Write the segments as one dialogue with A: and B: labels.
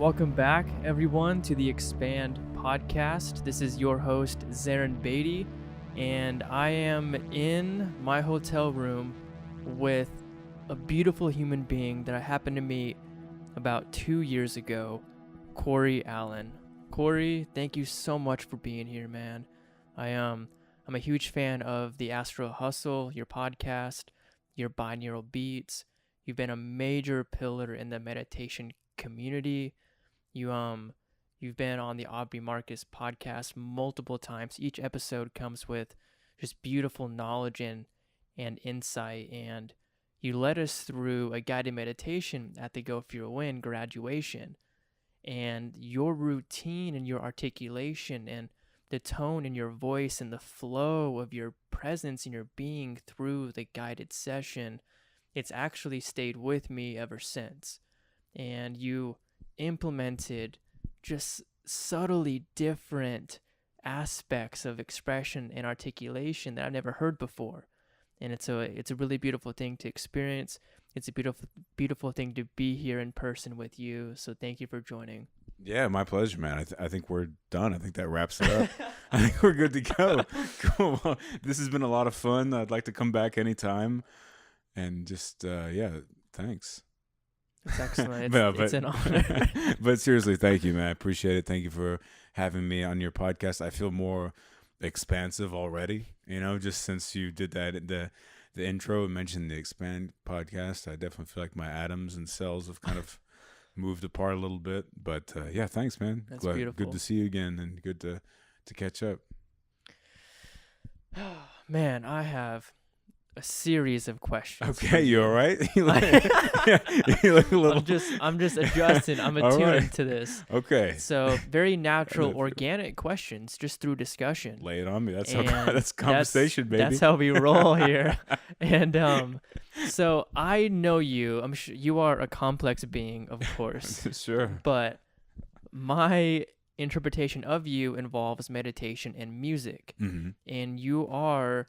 A: Welcome back, everyone, to the Xpand podcast. This is your host, Zarin Beatty, and I am in my hotel room with a beautiful human being that I happened to meet about 2 years ago, Cory Allen. Cory, thank you so much for being here, man. I'm a huge fan of the Astral Hustle, your podcast, your binaural beats. You've been a major pillar in the meditation community. You've been on the Aubrey Marcus podcast multiple times. Each episode comes with just beautiful knowledge and insight, and you led us through a guided meditation at the Go For Your Win graduation. And your routine and your articulation and the tone in your voice and the flow of your presence and your being through the guided session, it's actually stayed with me ever since. And you implemented just subtly different aspects of expression and articulation that I've never heard before. And it's a really beautiful thing to experience. It's a beautiful thing to be here in person with you. So thank you for joining.
B: Yeah, my pleasure, man. I think we're done. I think that wraps it up. I think we're good to go. Cool. Well, this has been a lot of fun. I'd like to come back anytime. And just, thanks.
A: It's excellent. It's an honor.
B: But seriously, thank you, man. I appreciate it. Thank you for having me on your podcast. I feel more expansive already, just since you did that, the intro and mentioned the Xpand podcast. I definitely feel like my atoms and cells have kind of moved apart a little bit. But yeah, thanks, man.
A: That's beautiful.
B: Good to see you again and good to catch up.
A: Man, I have a series of questions.
B: Okay, you all right? You look a little.
A: I'm just adjusting. I'm attuned to this.
B: Okay.
A: So very natural, organic questions, just through discussion.
B: Lay it on me. That's conversation, baby.
A: That's how we roll here. And so I know you. I'm sure you are a complex being, of course.
B: Sure.
A: But my interpretation of you involves meditation and music, and you are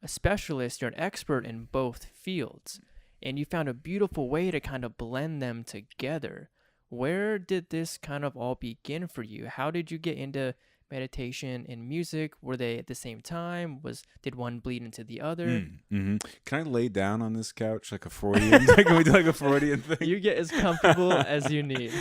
A: a specialist, you're an expert in both fields, and you found a beautiful way to kind of blend them together. Where did this kind of all begin for you? How did you get into meditation and music? Were they at the same time? Did one bleed into the other?
B: Can I lay down on this couch like a Freudian? Can we do like a Freudian thing?
A: You get as comfortable as you need.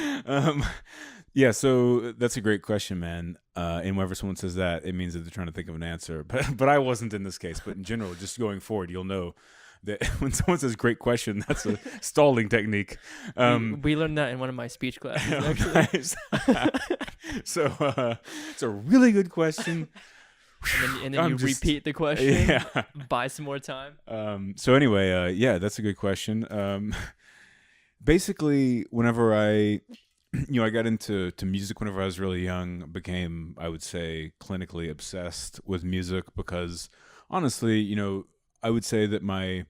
B: Yeah, so that's a great question, man. And whenever someone says that, it means that they're trying to think of an answer. But I wasn't in this case. But in general, just going forward, you'll know that when someone says "great question," that's a stalling technique.
A: We learned that in one of my speech classes, actually.
B: So it's a really good question.
A: And then you repeat the question.
B: Yeah.
A: Buy some more time.
B: So anyway, yeah, that's a good question. Basically, whenever I got into music whenever I was really young, became, I would say, clinically obsessed with music because, honestly, I would say that my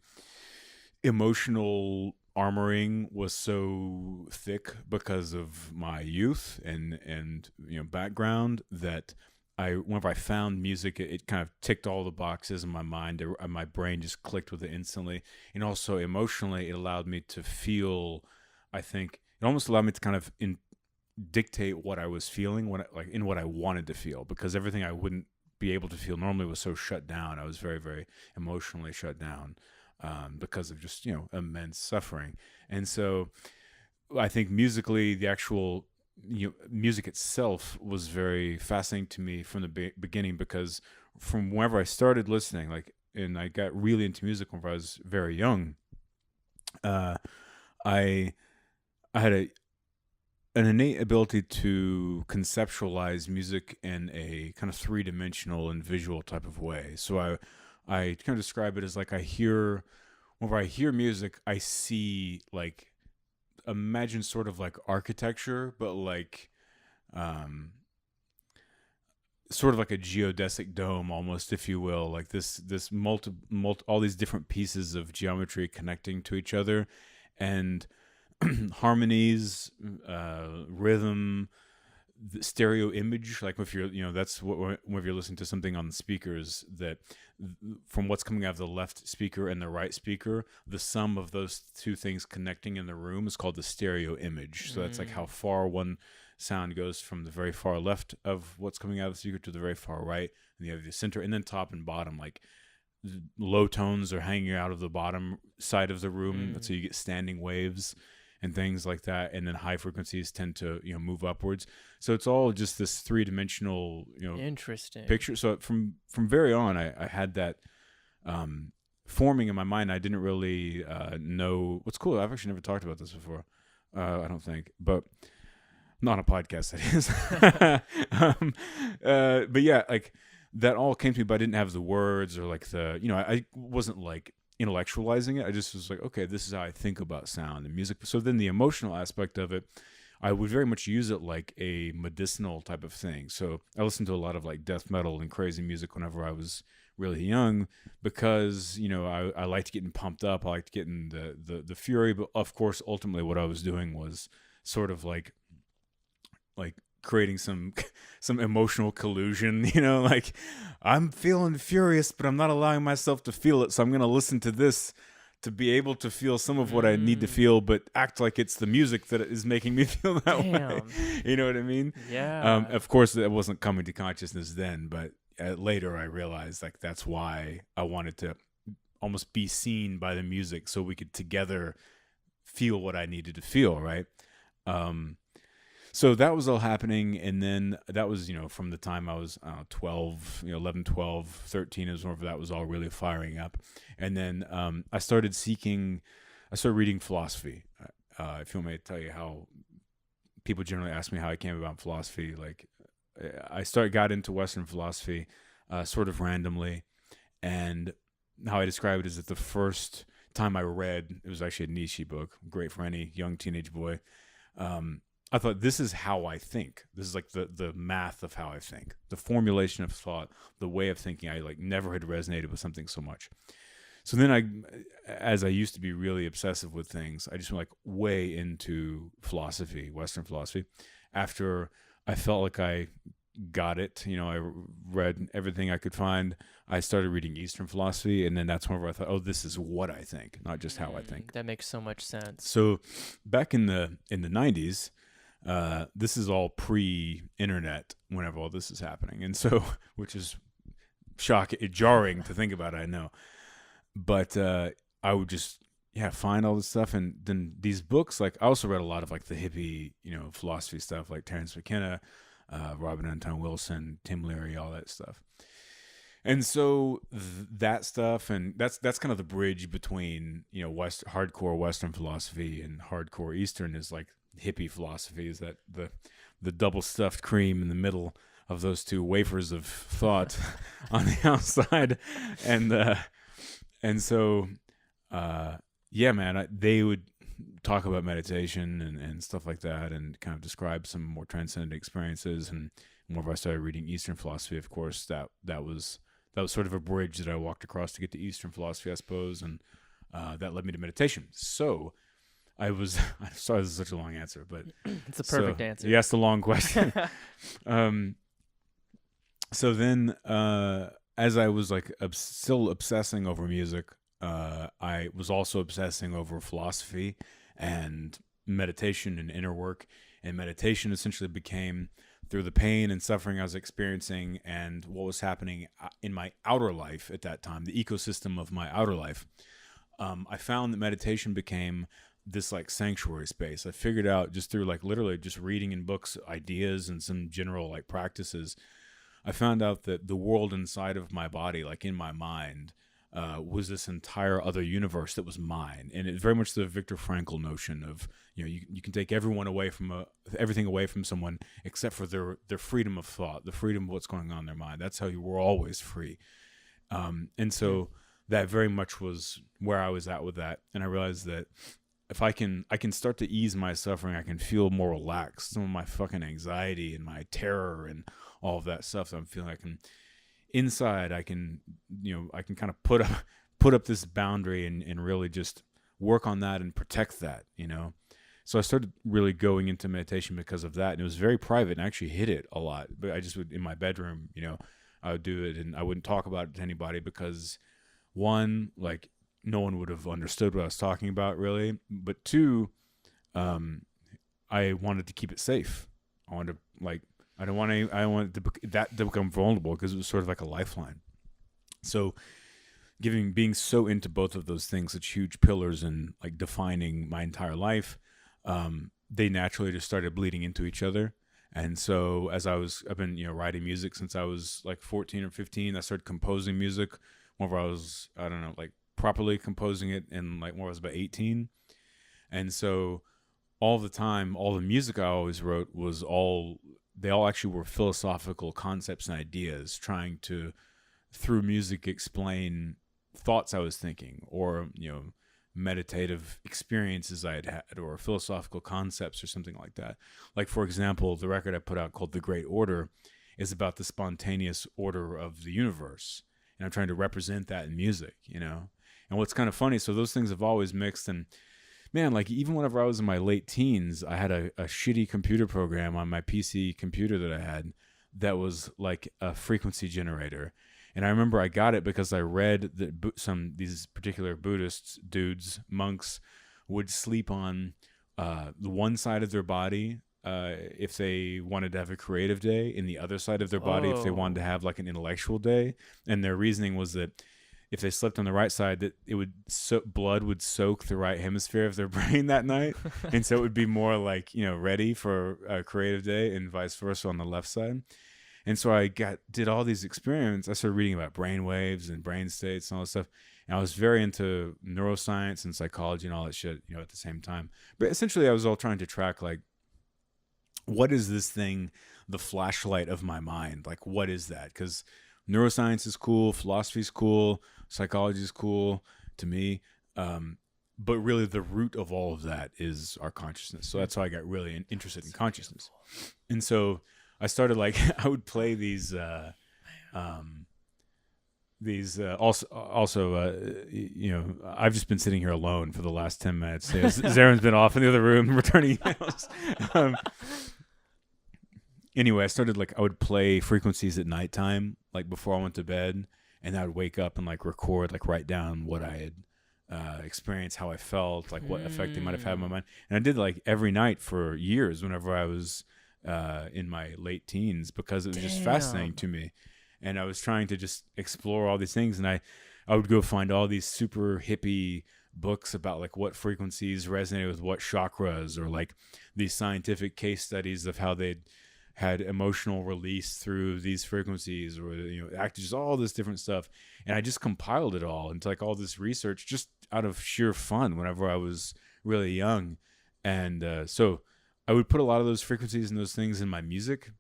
B: emotional armoring was so thick because of my youth and background that whenever I found music, it kind of ticked all the boxes in my mind. My brain just clicked with it instantly, and also emotionally, it allowed me to feel. I think it almost allowed me to kind of dictate what I was feeling in what I wanted to feel, because everything I wouldn't be able to feel normally was so shut down. I was very, very emotionally shut down because of just immense suffering. And so I think musically, the actual music itself was very fascinating to me from the beginning, because from whenever I started listening, and I got really into music whenever I was very young, I had an innate ability to conceptualize music in a kind of three-dimensional and visual type of way. So I kind of describe it as whenever I hear music, I see imagine sort of like architecture, but sort of like a geodesic dome almost, if you will, like this all these different pieces of geometry connecting to each other, and harmonies, rhythm, the stereo image, like if you're, that's what, if you're listening to something on the speakers, that from what's coming out of the left speaker and the right speaker, the sum of those two things connecting in the room is called the stereo image. So that's like how far one sound goes from the very far left of what's coming out of the speaker to the very far right, and you have the center, and then top and bottom, like low tones are hanging out of the bottom side of the room. That's how you get standing waves and things like that, and then high frequencies tend to move upwards. So it's all just this three-dimensional
A: interesting
B: picture. So from very on, I had that forming in my mind. I didn't really know what's cool. I've actually never talked about this before. I don't think, but not a podcast, that is. But yeah, like that all came to me, but I didn't have the words or like the I wasn't like intellectualizing it. I just was like, okay, this is how I think about sound and music. So then the emotional aspect of it, I would very much use it like a medicinal type of thing. So I listened to a lot of like death metal and crazy music whenever I was really young, because I liked getting pumped up. I liked getting the fury. But of course, ultimately, what I was doing was sort of like creating some emotional collusion, like I'm feeling furious, but I'm not allowing myself to feel it. So I'm going to listen to this to be able to feel some of what I need to feel, but act like it's the music that is making me feel that way. You know what I mean?
A: Yeah.
B: Of course, that wasn't coming to consciousness then, but later I realized like that's why I wanted to almost be seen by the music so we could together feel what I needed to feel, right? So that was all happening, and then that was, from the time I was 12, 11, 12, 13 is whenever that was all really firing up. And then I started reading philosophy. If you want me to tell you how people generally ask me how I came about philosophy, like I got into Western philosophy sort of randomly, and how I describe it is that the first time I read, it was actually a Nietzsche book, great for any young teenage boy. I thought, this is how I think. This is like the math of how I think, the formulation of thought, the way of thinking. I like never had resonated with something so much. So then as I used to be really obsessive with things, I just went like way into philosophy, Western philosophy. After I felt like I got it, I read everything I could find. I started reading Eastern philosophy, and then that's whenever I thought, oh, this is what I think, not just how I think.
A: That makes so much sense.
B: So back in the 90s, this is all pre-internet whenever all this is happening, and so, which is jarring to think about, I know, but I would just find all this stuff, and then these books, like I also read a lot of like the hippie philosophy stuff, like Terence McKenna, Robert Anton Wilson, Tim Leary, all that stuff. And so that stuff, and that's kind of the bridge between hardcore Western philosophy and hardcore Eastern, is like hippie philosophy, is that the double stuffed cream in the middle of those two wafers of thought on the outside, and so man, they would talk about meditation and stuff like that, and kind of describe some more transcendent experiences. And whenever I started reading Eastern philosophy, of course, that was sort of a bridge that I walked across to get to Eastern philosophy, I suppose, and that led me to meditation. So I'm sorry, this is such a long answer, but
A: it's a perfect answer.
B: You asked a long question. So then, as I was like still obsessing over music, I was also obsessing over philosophy and meditation and inner work. And meditation essentially became, through the pain and suffering I was experiencing and what was happening in my outer life at that time, the ecosystem of my outer life, I found that meditation became this like sanctuary space. I figured out just through like literally just reading in books, ideas, and some general like practices, I found out that the world inside of my body, like in my mind, was this entire other universe that was mine. And it's very much the Viktor Frankl notion of, you can take everything away from someone except for their freedom of thought, the freedom of what's going on in their mind. That's how you were always free. And so that very much was where I was at with that. And I realized that if I can start to ease my suffering, I can feel more relaxed. Some of my fucking anxiety and my terror and all of that stuff that I'm feeling, inside, I can kind of put up this boundary and really just work on that and protect that, So I started really going into meditation because of that. And it was very private and I actually hid it a lot. But I just would, in my bedroom, I would do it and I wouldn't talk about it to anybody because one, like no one would have understood what I was talking about really. But two, I wanted to keep it safe. I wanted to I wanted that to become vulnerable because it was sort of like a lifeline. So being so into both of those things, such huge pillars and like defining my entire life, they naturally just started bleeding into each other. And so I've been, writing music since I was like 14 or 15. I started composing music whenever I was, I don't know, like properly composing it in like when I was about 18. And so all the time, all the music I always wrote they all actually were philosophical concepts and ideas trying to, through music, explain thoughts I was thinking or, meditative experiences I had or philosophical concepts or something like that. Like, for example, the record I put out called The Great Order is about the spontaneous order of the universe. And I'm trying to represent that in music, And what's kind of funny, so those things have always mixed. And man, like even whenever I was in my late teens, I had a shitty computer program on my PC computer that I had that was like a frequency generator. And I remember I got it because I read that these particular Buddhist dudes, monks, would sleep on the one side of their body if they wanted to have a creative day, and the other side of their body if they wanted to have like an intellectual day. And their reasoning was that if they slept on the right side, that it would blood would soak the right hemisphere of their brain that night, and so it would be more like ready for a creative day, and vice versa on the left side. And so I did all these experiments. I started reading about brain waves and brain states and all this stuff. And I was very into neuroscience and psychology and all that shit, at the same time. But essentially I was all trying to track like, what is this thing, the flashlight of my mind? Like, what is that? Because neuroscience is cool, philosophy is cool, psychology is cool to me. But really the root of all of that is our consciousness. So that's how I got really interested in consciousness. And so I started like I would play these I've just been sitting here alone for the last 10 minutes. Zaren's been off in the other room returning emails. Anyway, I would play frequencies at nighttime, like before I went to bed, and I would wake up and like record, like write down what I had experienced, how I felt, like what effect they might have had on my mind. And I did like every night for years whenever I was in my late teens, because it was just fascinating to me. And I was trying to just explore all these things. And I would go find all these super hippie books about like what frequencies resonated with what chakras, or like these scientific case studies of how they'd had emotional release through these frequencies, or, just all this different stuff. And I just compiled it all into like all this research just out of sheer fun whenever I was really young. And so I would put a lot of those frequencies and those things in my music,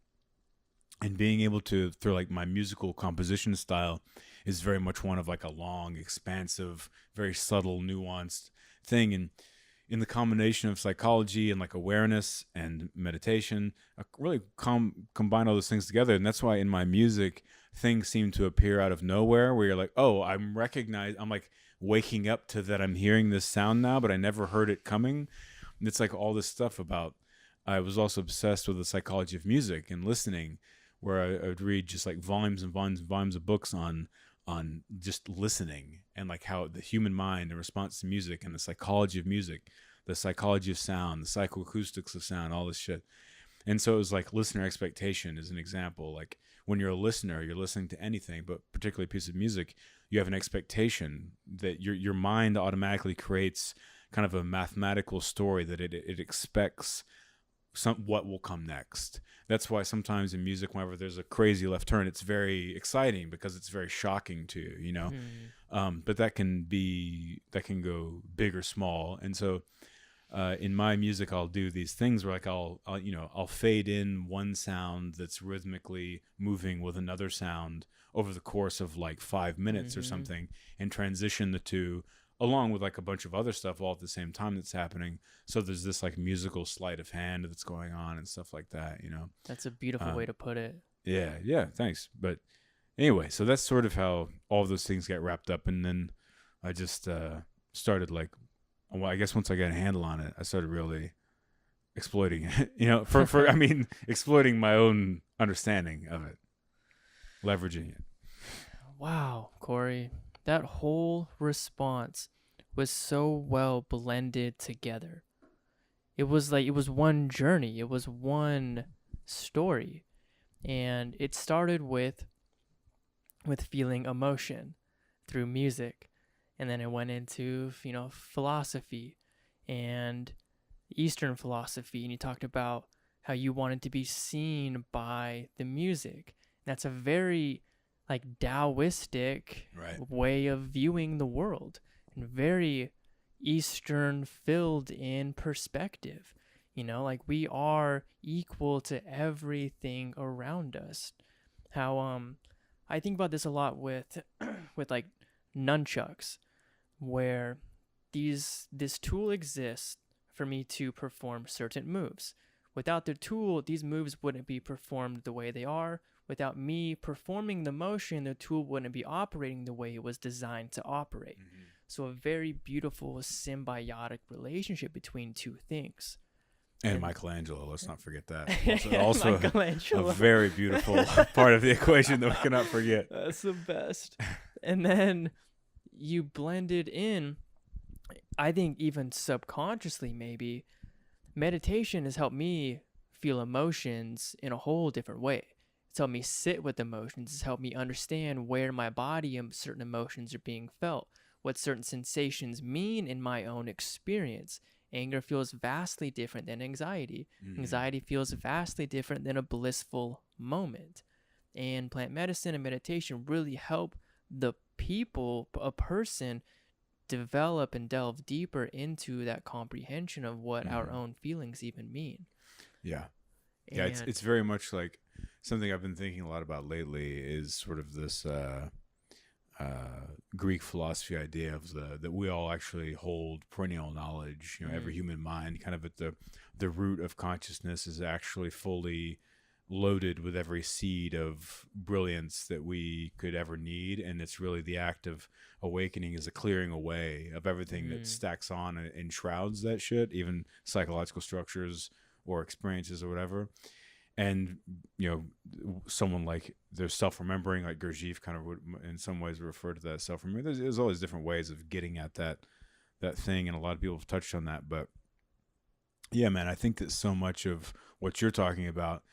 B: and being able to, through like my musical composition style, is very much one of like a long, expansive, very subtle, nuanced thing. And in the combination of psychology and like awareness and meditation, I really combine all those things together. And that's why in my music, things seem to appear out of nowhere, where you're like, oh, I'm like waking up to that I'm hearing this sound now, but I never heard it coming. And it's like all this stuff about, I was also obsessed with the psychology of music and listening, where I would read just like volumes and volumes and volumes of books on just listening, and like how the human mind in response to music, and the psychology of music, the psychology of sound, the psychoacoustics of sound, all this shit. And so it was like listener expectation is an example. Like when you're a listener, you're listening to anything, but particularly a piece of music, you have an expectation that your mind automatically creates kind of a mathematical story that it expects what will come next. That's why sometimes in music, whenever there's a crazy left turn, it's very exciting because it's very shocking to you, but that can go big or small. And so in my music, I'll do these things where like I'll fade in one sound that's rhythmically moving with another sound over the course of like 5 minutes or something, and transition the two along with like a bunch of other stuff all at the same time that's happening. So there's this like musical sleight of hand that's going on and stuff like that,
A: That's a beautiful way to put it.
B: Yeah, thanks. But anyway, so that's sort of how all of those things get wrapped up. And then I just started like, well, I guess once I got a handle on it, I started really exploiting it, I mean, exploiting my own understanding of it, leveraging it.
A: Wow, Cory, that whole response was so well blended together. It was one journey, it was one story. And it started with feeling emotion through music. And then it went into, philosophy and Eastern philosophy. And you talked about how you wanted to be seen by the music. That's a very Taoistic way of viewing the world, and very Eastern filled in perspective. We are equal to everything around us. How I think about this a lot with with nunchucks, where this tool exists for me to perform certain moves. Without the tool, these moves wouldn't be performed the way they are. Without me performing the motion, the tool wouldn't be operating the way it was designed to operate. Mm-hmm. So a very beautiful symbiotic relationship between two things.
B: And Michelangelo, let's not forget that. Also a very beautiful part of the equation that we cannot forget.
A: That's the best. And then you blended in, I think even subconsciously maybe, meditation has helped me feel emotions in a whole different way. It's helped me sit with emotions. It's helped me understand where in my body certain emotions are being felt, what certain sensations mean in my own experience. Anger feels vastly different than anxiety. Mm-hmm. Anxiety feels vastly different than a blissful moment. And plant medicine and meditation really help a person, develop and delve deeper into that comprehension of what our own feelings even mean.
B: Yeah. Yeah, it's very much like something I've been thinking a lot about lately is sort of this Greek philosophy idea of that we all actually hold perennial knowledge. Every human mind, kind of at the root of consciousness, is actually fully loaded with every seed of brilliance that we could ever need, and it's really the act of awakening is a clearing away of everything that stacks on and enshrouds that shit, even psychological structures or experiences or whatever. And someone like there's self-remembering, like Gurdjieff kind of would in some ways refer to that self-remembering. There's all these different ways of getting at that thing, and a lot of people have touched on that. But yeah, man, I think that so much of what you're talking about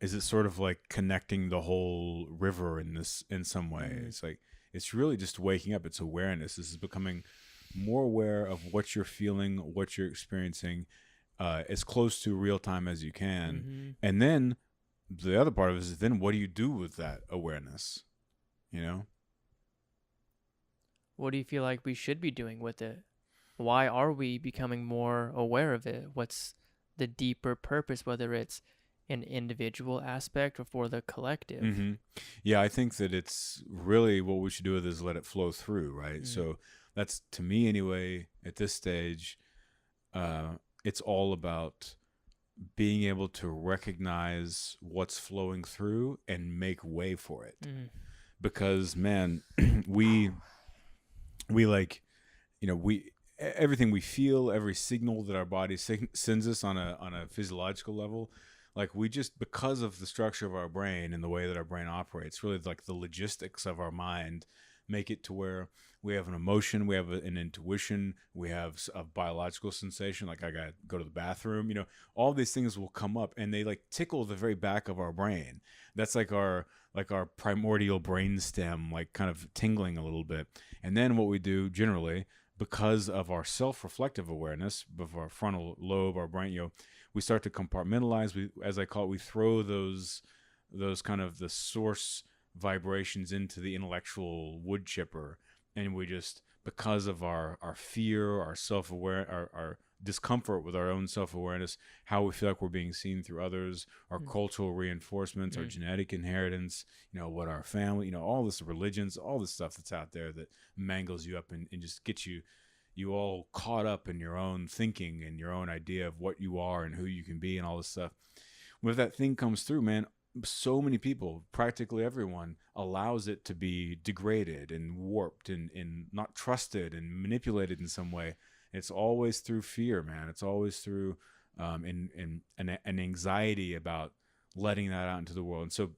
B: is it sort of like connecting the whole river in some way. It's like it's really just waking up. It's awareness. This is becoming more aware of what you're feeling, what you're experiencing, as close to real time as you can. And then the other part of it is then what do you do with that awareness?
A: What do you feel like we should be doing with it? Why are we becoming more aware of it? What's the deeper purpose, whether it's an individual aspect or for the collective?
B: Yeah, I think that it's really what we should do with it is let it flow through, right? So that's, to me anyway, at this stage, it's all about being able to recognize what's flowing through and make way for it. Because, man, we everything we feel, every signal that our body sends us on a physiological level, like we just, because of the structure of our brain and the way that our brain operates, really like the logistics of our mind make it to where we have an emotion, we have an intuition, we have a biological sensation, like I gotta go to the bathroom, all these things will come up and they like tickle the very back of our brain. That's like our primordial brain stem, like kind of tingling a little bit. And then what we do generally, because of our self-reflective awareness of our frontal lobe, our brain, we start to compartmentalize. We, as I call it, we throw those kind of the source vibrations into the intellectual wood chipper, and we just, because of our fear, our self-aware, our discomfort with our own self-awareness, how we feel like we're being seen through others, our cultural reinforcements, our genetic inheritance, what our family, all this religions, all this stuff that's out there that mangles you up and just gets you all caught up in your own thinking and your own idea of what you are and who you can be and all this stuff. When that thing comes through, man, so many people, practically everyone, allows it to be degraded and warped and not trusted and manipulated in some way. It's always through fear, man. It's always through and an anxiety about letting that out into the world. And so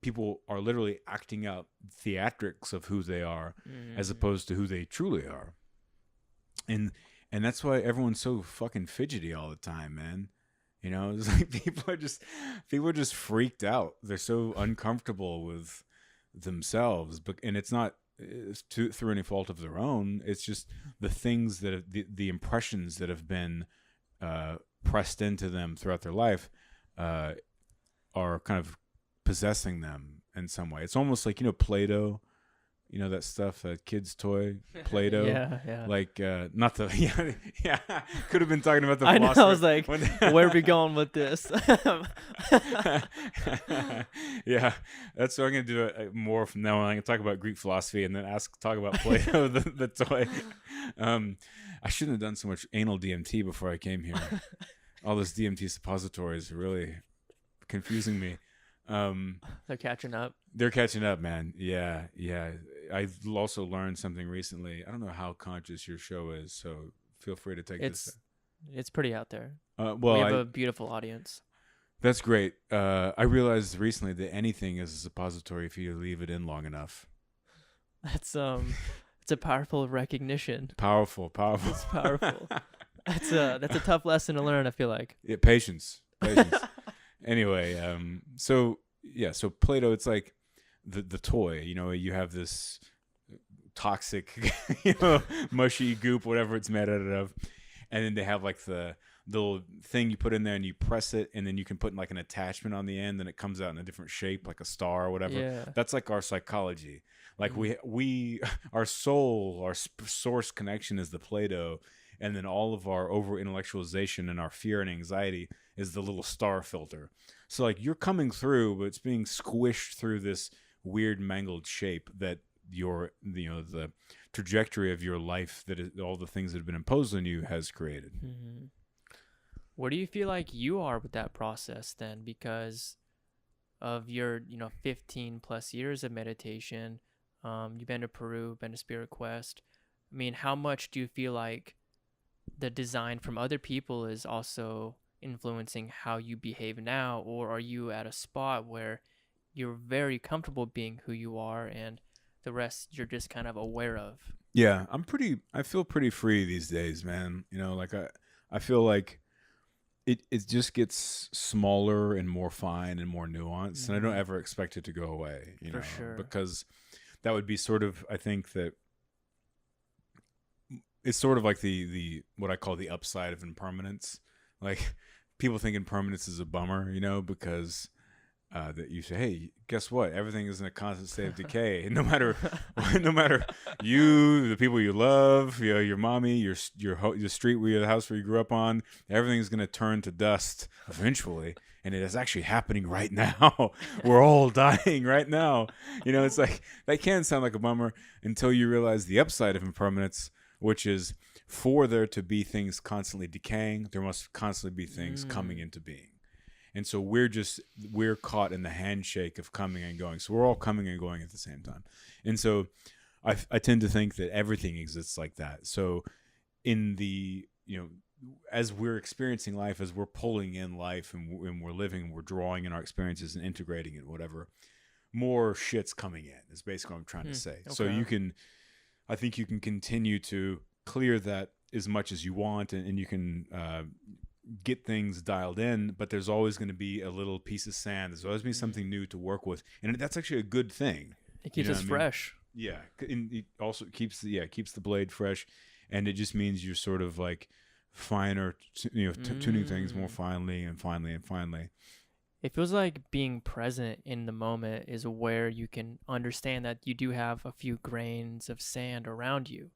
B: people are literally acting out theatrics of who they are as opposed to who they truly are. And that's why everyone's so fucking fidgety all the time, man. You know, it's like people are just freaked out. They're so uncomfortable with themselves, but and it's not through any fault of their own. It's just the things that the impressions that have been pressed into them throughout their life are kind of possessing them in some way. It's almost like, you know, Play-Doh, you know, that stuff, that kid's toy, Play-Doh.
A: Yeah.
B: Like, not the, yeah. Could have been talking about the
A: I know,
B: philosopher.
A: I was like, where are we going with this?
B: Yeah, that's what I'm going to do more from now on. I'm going to talk about Greek philosophy and then talk about Play-Doh, the toy. I shouldn't have done so much anal DMT before I came here. All this DMT suppositories are really confusing me.
A: They're catching up.
B: They're catching up, man. Yeah. I've also learned something recently. I don't know how conscious your show is, so feel free to take this.
A: It's pretty out there.
B: Well,
A: we have a beautiful audience.
B: That's great. I realized recently that anything is a suppository if you leave it in long enough.
A: That's it's a powerful recognition.
B: Powerful.
A: It's powerful. That's a tough lesson to learn, I feel like.
B: Yeah, patience. Anyway, so Play-Doh, it's like the toy, you know, you have this toxic, you know, mushy goop, whatever it's made out of, and then they have like the little thing you put in there and you press it, and then you can put like an attachment on the end and it comes out in a different shape, like a star or whatever.
A: Yeah.
B: That's like our psychology. Like we our soul, our source connection is the Play-Doh, and then all of our over intellectualization and our fear and anxiety is the little star filter. So like you're coming through, but it's being squished through this weird mangled shape that the trajectory of your life, that is, all the things that have been imposed on you, has created.
A: Mm-hmm. Where do you feel like you are with that process then? Because of your 15 plus years of meditation, you've been to Peru, been to Spirit Quest. I mean, how much do you feel like the design from other people is also influencing how you behave now, or are you at a spot where you're very comfortable being who you are and the rest you're just kind of aware of?
B: Yeah, I feel pretty free these days, man. You know, like I feel like it just gets smaller and more fine and more nuanced, and I don't ever expect it to go away, you know,
A: sure.
B: Because that would be sort of, I think that it's sort of like the what I call the upside of impermanence. Like, people think impermanence is a bummer, you know, because that you say, hey, guess what? Everything is in a constant state of decay. No matter you, the people you love, you know, your mommy, your street where the house where you grew up on, everything's gonna turn to dust eventually, and it is actually happening right now. We're all dying right now. You know, it's like that can sound like a bummer until you realize the upside of impermanence, which is, for there to be things constantly decaying, there must constantly be things coming into being. And so we're caught in the handshake of coming and going. So we're all coming and going at the same time. And so I tend to think that everything exists like that. So in the, as we're experiencing life, as we're pulling in life and we're living, we're drawing in our experiences and integrating it, whatever, more shit's coming in, is basically what I'm trying to say.
A: Okay.
B: So I think you can continue to clear that as much as you want, and you can get things dialed in, but there's always going to be a little piece of sand. There's always be something new to work with, and that's actually a good thing.
A: It keeps us fresh.
B: Yeah, and it also keeps the blade fresh, and it just means you're sort of like finer, tuning things more finely.
A: It feels like being present in the moment is where you can understand that you do have a few grains of sand around you.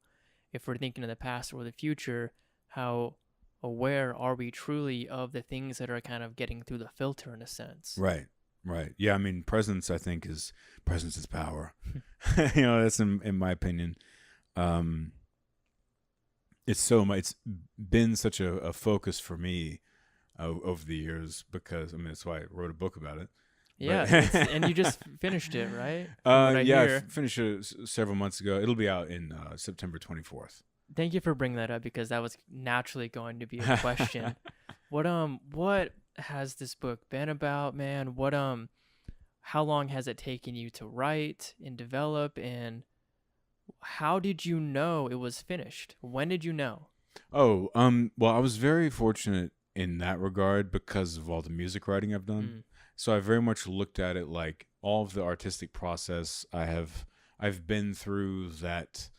A: If we're thinking of the past or the future, how aware are we truly of the things that are kind of getting through the filter, in a sense? Right.
B: Yeah, I mean, presence is power. That's in my opinion. It's been such a focus for me over the years, because that's why I wrote a book about it.
A: Yeah, and you just finished it, right?
B: I finished it several months ago. It'll be out in September 24th.
A: Thank you for bringing that up, because that was naturally going to be a question. What has this book been about, man? How long has it taken you to write and develop, and how did you know it was finished? When did you know?
B: Oh, well, I was very fortunate in that regard because of all the music writing I've done.
A: Mm.
B: So I very much looked at it like all of the artistic process. I've been through that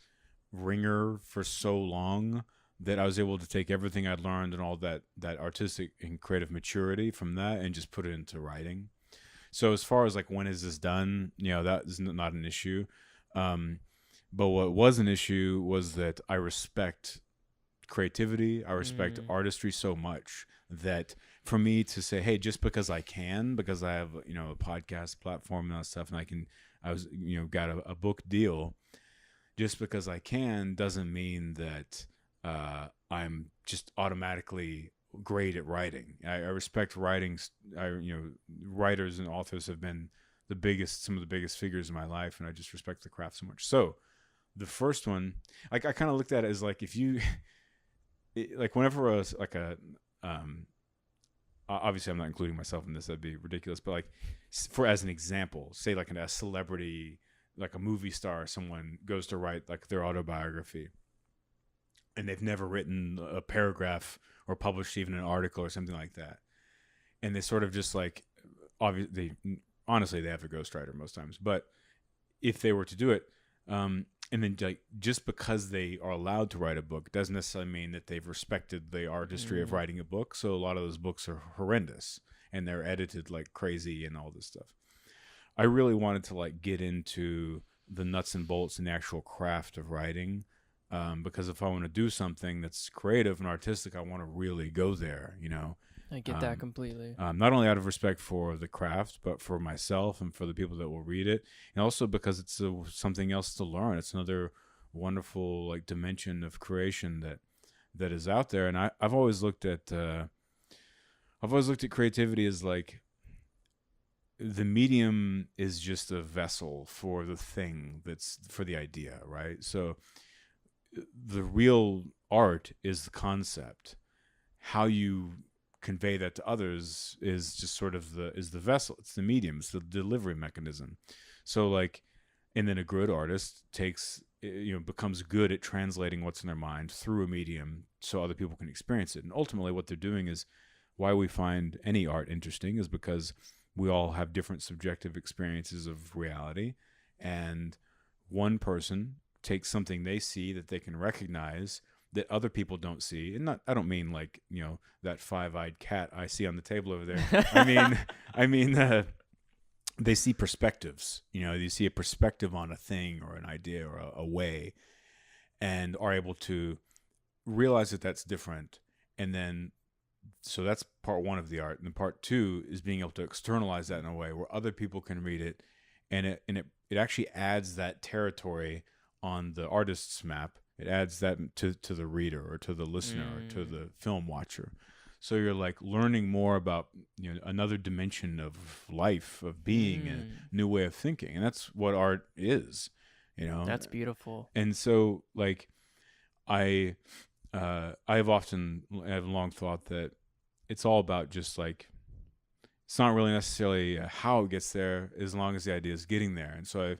B: ringer for so long that I was able to take everything I'd learned and all that artistic and creative maturity from that and just put it into writing. So as far as like when is this done, that is not an issue. But what was an issue was that I respect creativity, I respect
A: Mm.
B: artistry so much that for me to say, hey, just because I can, because I have a podcast platform and that stuff, and I was got a book deal, just because I can doesn't mean that I'm just automatically great at writing. I respect writing. Writers and authors have been some of the biggest figures in my life, and I just respect the craft so much. So the first one, like I kind of looked at it as like if you, like whenever I was like obviously I'm not including myself in this, that'd be ridiculous, but like as an example, say like a celebrity, like a movie star, someone goes to write like their autobiography and they've never written a paragraph or published even an article or something like that. And they sort of just like, honestly, they have a ghostwriter most times, but if they were to do it, and then like just because they are allowed to write a book doesn't necessarily mean that they've respected the artistry of writing a book. So a lot of those books are horrendous and they're edited like crazy and all this stuff. I really wanted to like get into the nuts and bolts and the actual craft of writing, because if I want to do something that's creative and artistic, I want to really go there,
A: I get that completely.
B: Not only out of respect for the craft, but for myself and for the people that will read it, and also because it's something else to learn. It's another wonderful like dimension of creation that is out there. And I've always looked at creativity as like the medium is just a vessel for the thing that's for the idea, right? So the real art is the concept. How you convey that to others is just sort of the vessel. It's the medium. It's the delivery mechanism. So like, and then a good artist becomes good at translating what's in their mind through a medium so other people can experience it. And ultimately what they're doing is why we find any art interesting is because we all have different subjective experiences of reality. And one person takes something they see that they can recognize that other people don't see. And I don't mean like, that five-eyed cat I see on the table over there. I mean, they see perspectives, you see a perspective on a thing or an idea or a way, and are able to realize that that's different. And then, so that's part one of the art. And then part two is being able to externalize that in a way where other people can read it. And it actually adds that territory on the artist's map. It adds that to the reader or to the listener or to the film watcher. So you're like learning more about another dimension of life, of being, a new way of thinking, and that's what art is.
A: That's beautiful.
B: And so like I have long thought that it's all about just like, it's not really necessarily how it gets there as long as the idea is getting there. And so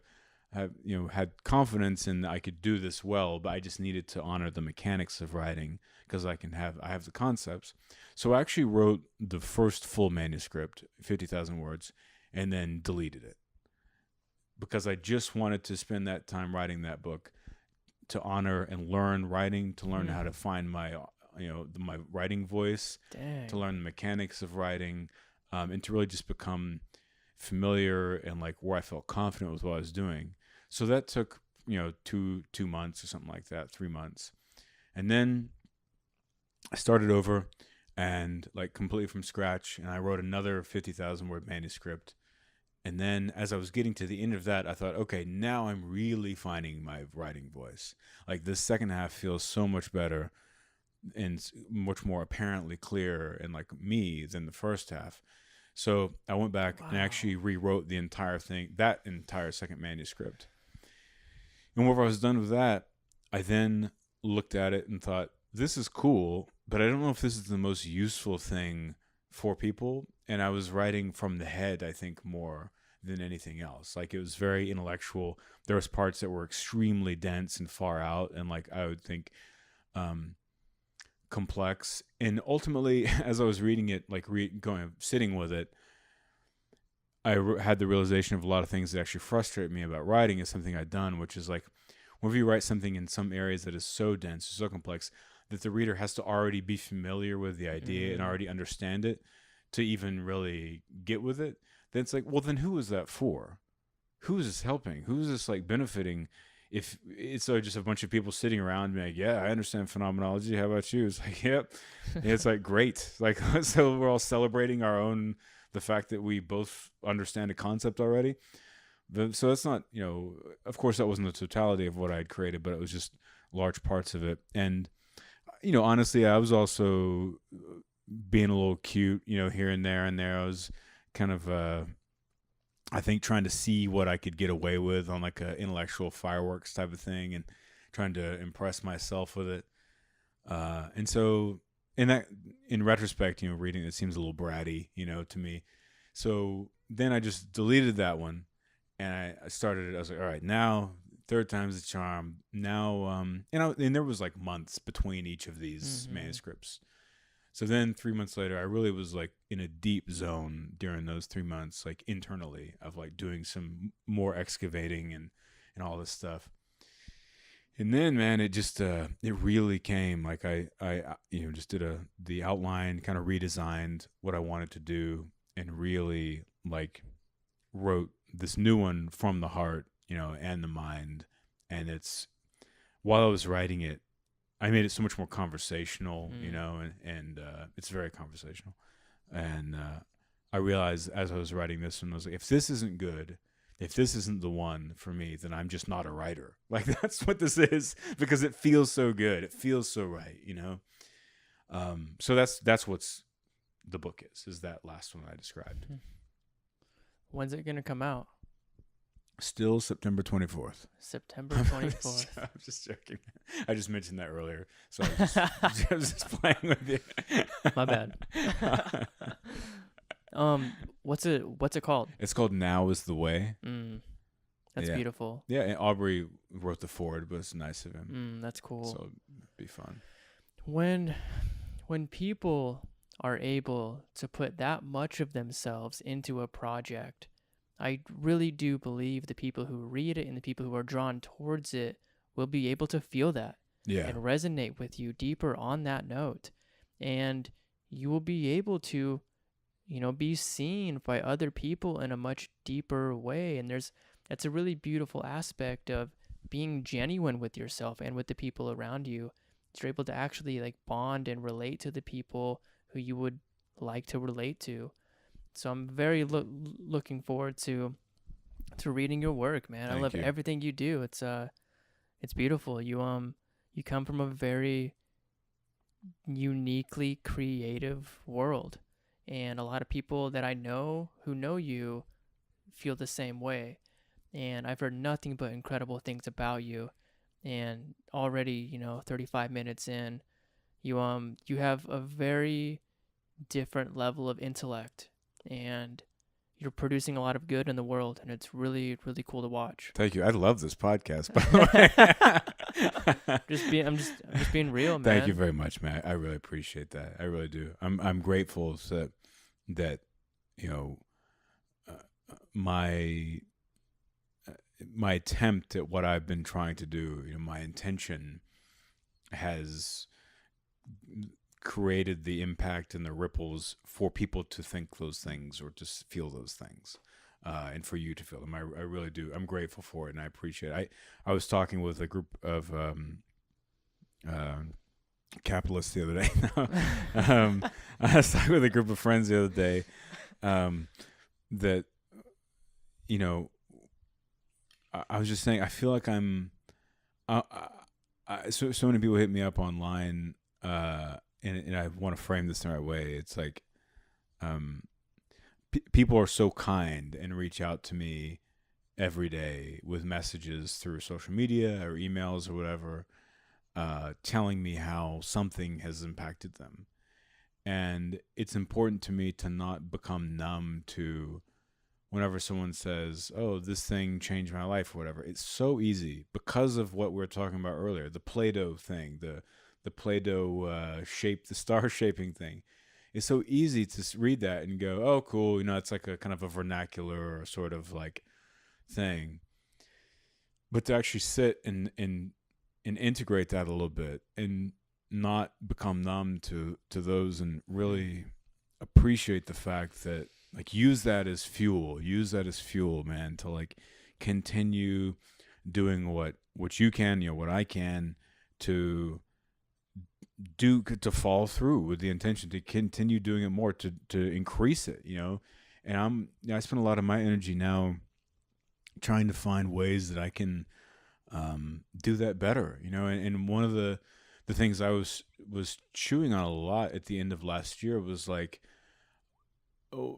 B: I've had confidence in I could do this well, but I just needed to honor the mechanics of writing because I have the concepts. So I actually wrote the first full manuscript, 50,000 words, and then deleted it because I just wanted to spend that time writing that book to honor and learn writing, to learn how to find my my writing voice, to learn the mechanics of writing, and to really just become familiar and like where I felt confident with what I was doing. So that took 2 months or something like that, 3 months, and then I started over and like completely from scratch, and I wrote another 50,000 word manuscript. And then as I was getting to the end of that, I thought, okay, now I'm really finding my writing voice. Like this second half feels so much better and much more apparently clear and like me than the first half. So I went back and actually rewrote the entire thing, that entire second manuscript. And whenever I was done with that, I then looked at it and thought, this is cool, but I don't know if this is the most useful thing for people. And I was writing from the head, I think, more than anything else. Like, it was very intellectual. There was parts that were extremely dense and far out, and like I would think complex. And ultimately, as I was reading it, like sitting with it, I had the realization of a lot of things that actually frustrate me about writing is something I've done, which is like, whenever you write something in some areas that is so dense, so complex, that the reader has to already be familiar with the idea and already understand it to even really get with it, then it's like, well, then who is that for? Who is this helping? Who is this like benefiting? If it's just a bunch of people sitting around being like, yeah, I understand phenomenology. How about you? It's like, yep. And it's like, great. Like, so we're all celebrating the fact that we both understand a concept already. So that's not, of course that wasn't the totality of what I had created, but it was just large parts of it. And, honestly, I was also being a little cute, here and there. I was kind of, I think, trying to see what I could get away with on like a intellectual fireworks type of thing, and trying to impress myself with it. And so in retrospect, reading it seems a little bratty, to me. So then I just deleted that one, and I started it. I was like, all right, now third time's the charm. Now, and there was like months between each of these manuscripts. So then 3 months later, I really was like in a deep zone during those 3 months, like internally, of like doing some more excavating and all this stuff. And then, man, it just it really came. Like I just did the outline, kind of redesigned what I wanted to do, and really like wrote this new one from the heart, and the mind. And while I was writing it, I made it so much more conversational, and it's very conversational. And I realized as I was writing this one, I was like, if this isn't good, if this isn't the one for me, then I'm just not a writer. Like, that's what this is, because it feels so good. It feels so right, So that's what's the book is that last one I described.
A: When's it going to come out?
B: Still September 24th.
A: September 24th.
B: I'm just joking. I just mentioned that earlier, so I was just playing with you.
A: My bad. What's it called?
B: It's called Now Is the Way.
A: That's beautiful.
B: Yeah, and Aubrey wrote the foreword, but it's nice of him.
A: That's cool.
B: So it'd be fun.
A: When people are able to put that much of themselves into a project, I really do believe the people who read it and the people who are drawn towards it will be able to feel that and resonate with you deeper on that note. And you will be able to, be seen by other people in a much deeper way. And that's a really beautiful aspect of being genuine with yourself and with the people around you. You're able to actually like bond and relate to the people who you would like to relate to. So I'm very looking forward to reading your work, man. I love everything you do. It's beautiful. You come from a very uniquely creative world, and a lot of people that I know who know you feel the same way. And I've heard nothing but incredible things about you. And already, 35 minutes in, you have a very different level of intellect. And you're producing a lot of good in the world, and it's really, really cool to watch.
B: Thank you. I love this podcast, by the way.
A: I'm just being real, man.
B: Thank you very much, man. I really appreciate that. I really do. I'm grateful that my attempt at what I've been trying to do, my intention has created the impact and the ripples for people to think those things or to feel those things, and for you to feel them. I really do. I'm grateful for it, and I appreciate it. I was talking with a group of capitalists the other day. I was talking with a group of friends the other day that, I was just saying, I feel like so many people hit me up online, and I want to frame this the right way. It's like, people are so kind and reach out to me every day with messages through social media or emails or whatever. telling me how something has impacted them. And it's important to me to not become numb to whenever someone says, oh, this thing changed my life or whatever. It's so easy because of what we were talking about earlier, the Play-Doh thing, the Play-Doh shape, the star shaping thing. It's so easy to read that and go, oh, cool. It's like a kind of a vernacular sort of like thing. But to actually sit and integrate that a little bit and not become numb to those and really appreciate the fact that like use that as fuel, man, to like continue doing what you can, what I can to do, to fall through with the intention to continue doing it more, to increase it, and I spend a lot of my energy now trying to find ways that I can do that better, and one of the things I was chewing on a lot at the end of last year was like,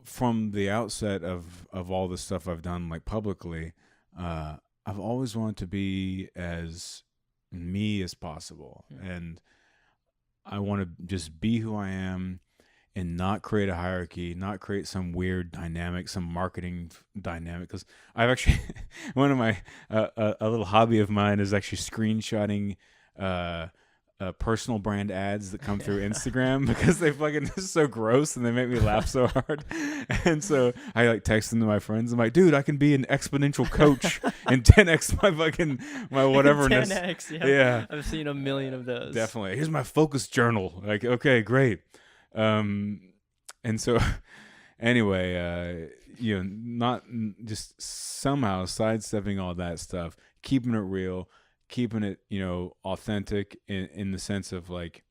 B: from the outset of all the stuff I've done like publicly, I've always wanted to be as me as possible. And I want to just be who I am and not create a hierarchy, not create some weird dynamic, some marketing dynamic. Because I've actually, one of my, a little hobby of mine is actually screenshotting personal brand ads that come through Instagram because they fucking are so gross and they make me laugh so hard. And so I like text them to my friends. I'm like, dude, I can be an exponential coach and 10x my whateverness.
A: 10x,
B: yeah.
A: I've seen a million of those.
B: Definitely. Here's my focus journal. Like, okay, great. And so anyway, not just somehow sidestepping all that stuff, keeping it real, keeping it, authentic in the sense of like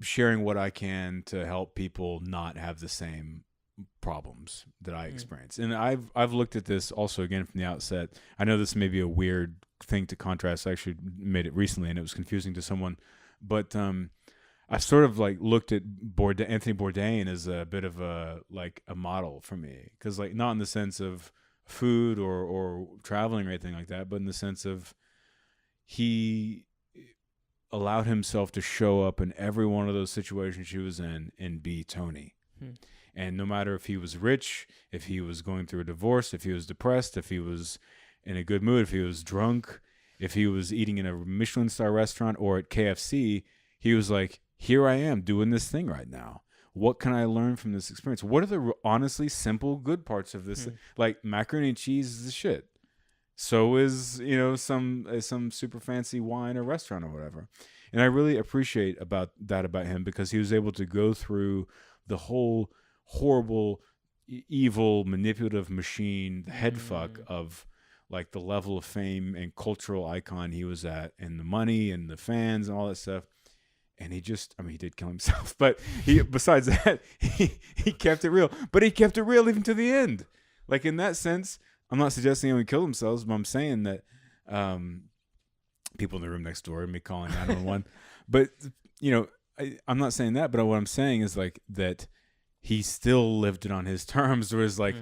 B: sharing what I can to help people not have the same problems that I experience. And I've looked at this also again from the outset. I know this may be a weird thing to contrast. I actually made it recently and it was confusing to someone, but I sort of like looked at Anthony Bourdain as a bit of a model for me, because like not in the sense of food or traveling or anything like that, but in the sense of he allowed himself to show up in every one of those situations he was in and be Tony. And no matter if he was rich, if he was going through a divorce, if he was depressed, if he was in a good mood, if he was drunk, if he was eating in a Michelin star restaurant or at KFC, he was like, here I am doing this thing right now. What can I learn from this experience? What are the honestly simple good parts of this? Like macaroni and cheese is the shit. So is, some super fancy wine or restaurant or whatever. And I really appreciate about him, because he was able to go through the whole horrible, evil, manipulative machine, the head fuck of like the level of fame and cultural icon he was at, and the money and the fans and all that stuff. And he did kill himself, but besides that, he kept it real. But he kept it real even to the end. Like in that sense, I'm not suggesting anyone kill themselves, but I'm saying that people in the room next door, me calling 911. But I'm not saying that. But what I'm saying is like that he still lived it on his terms. Whereas like,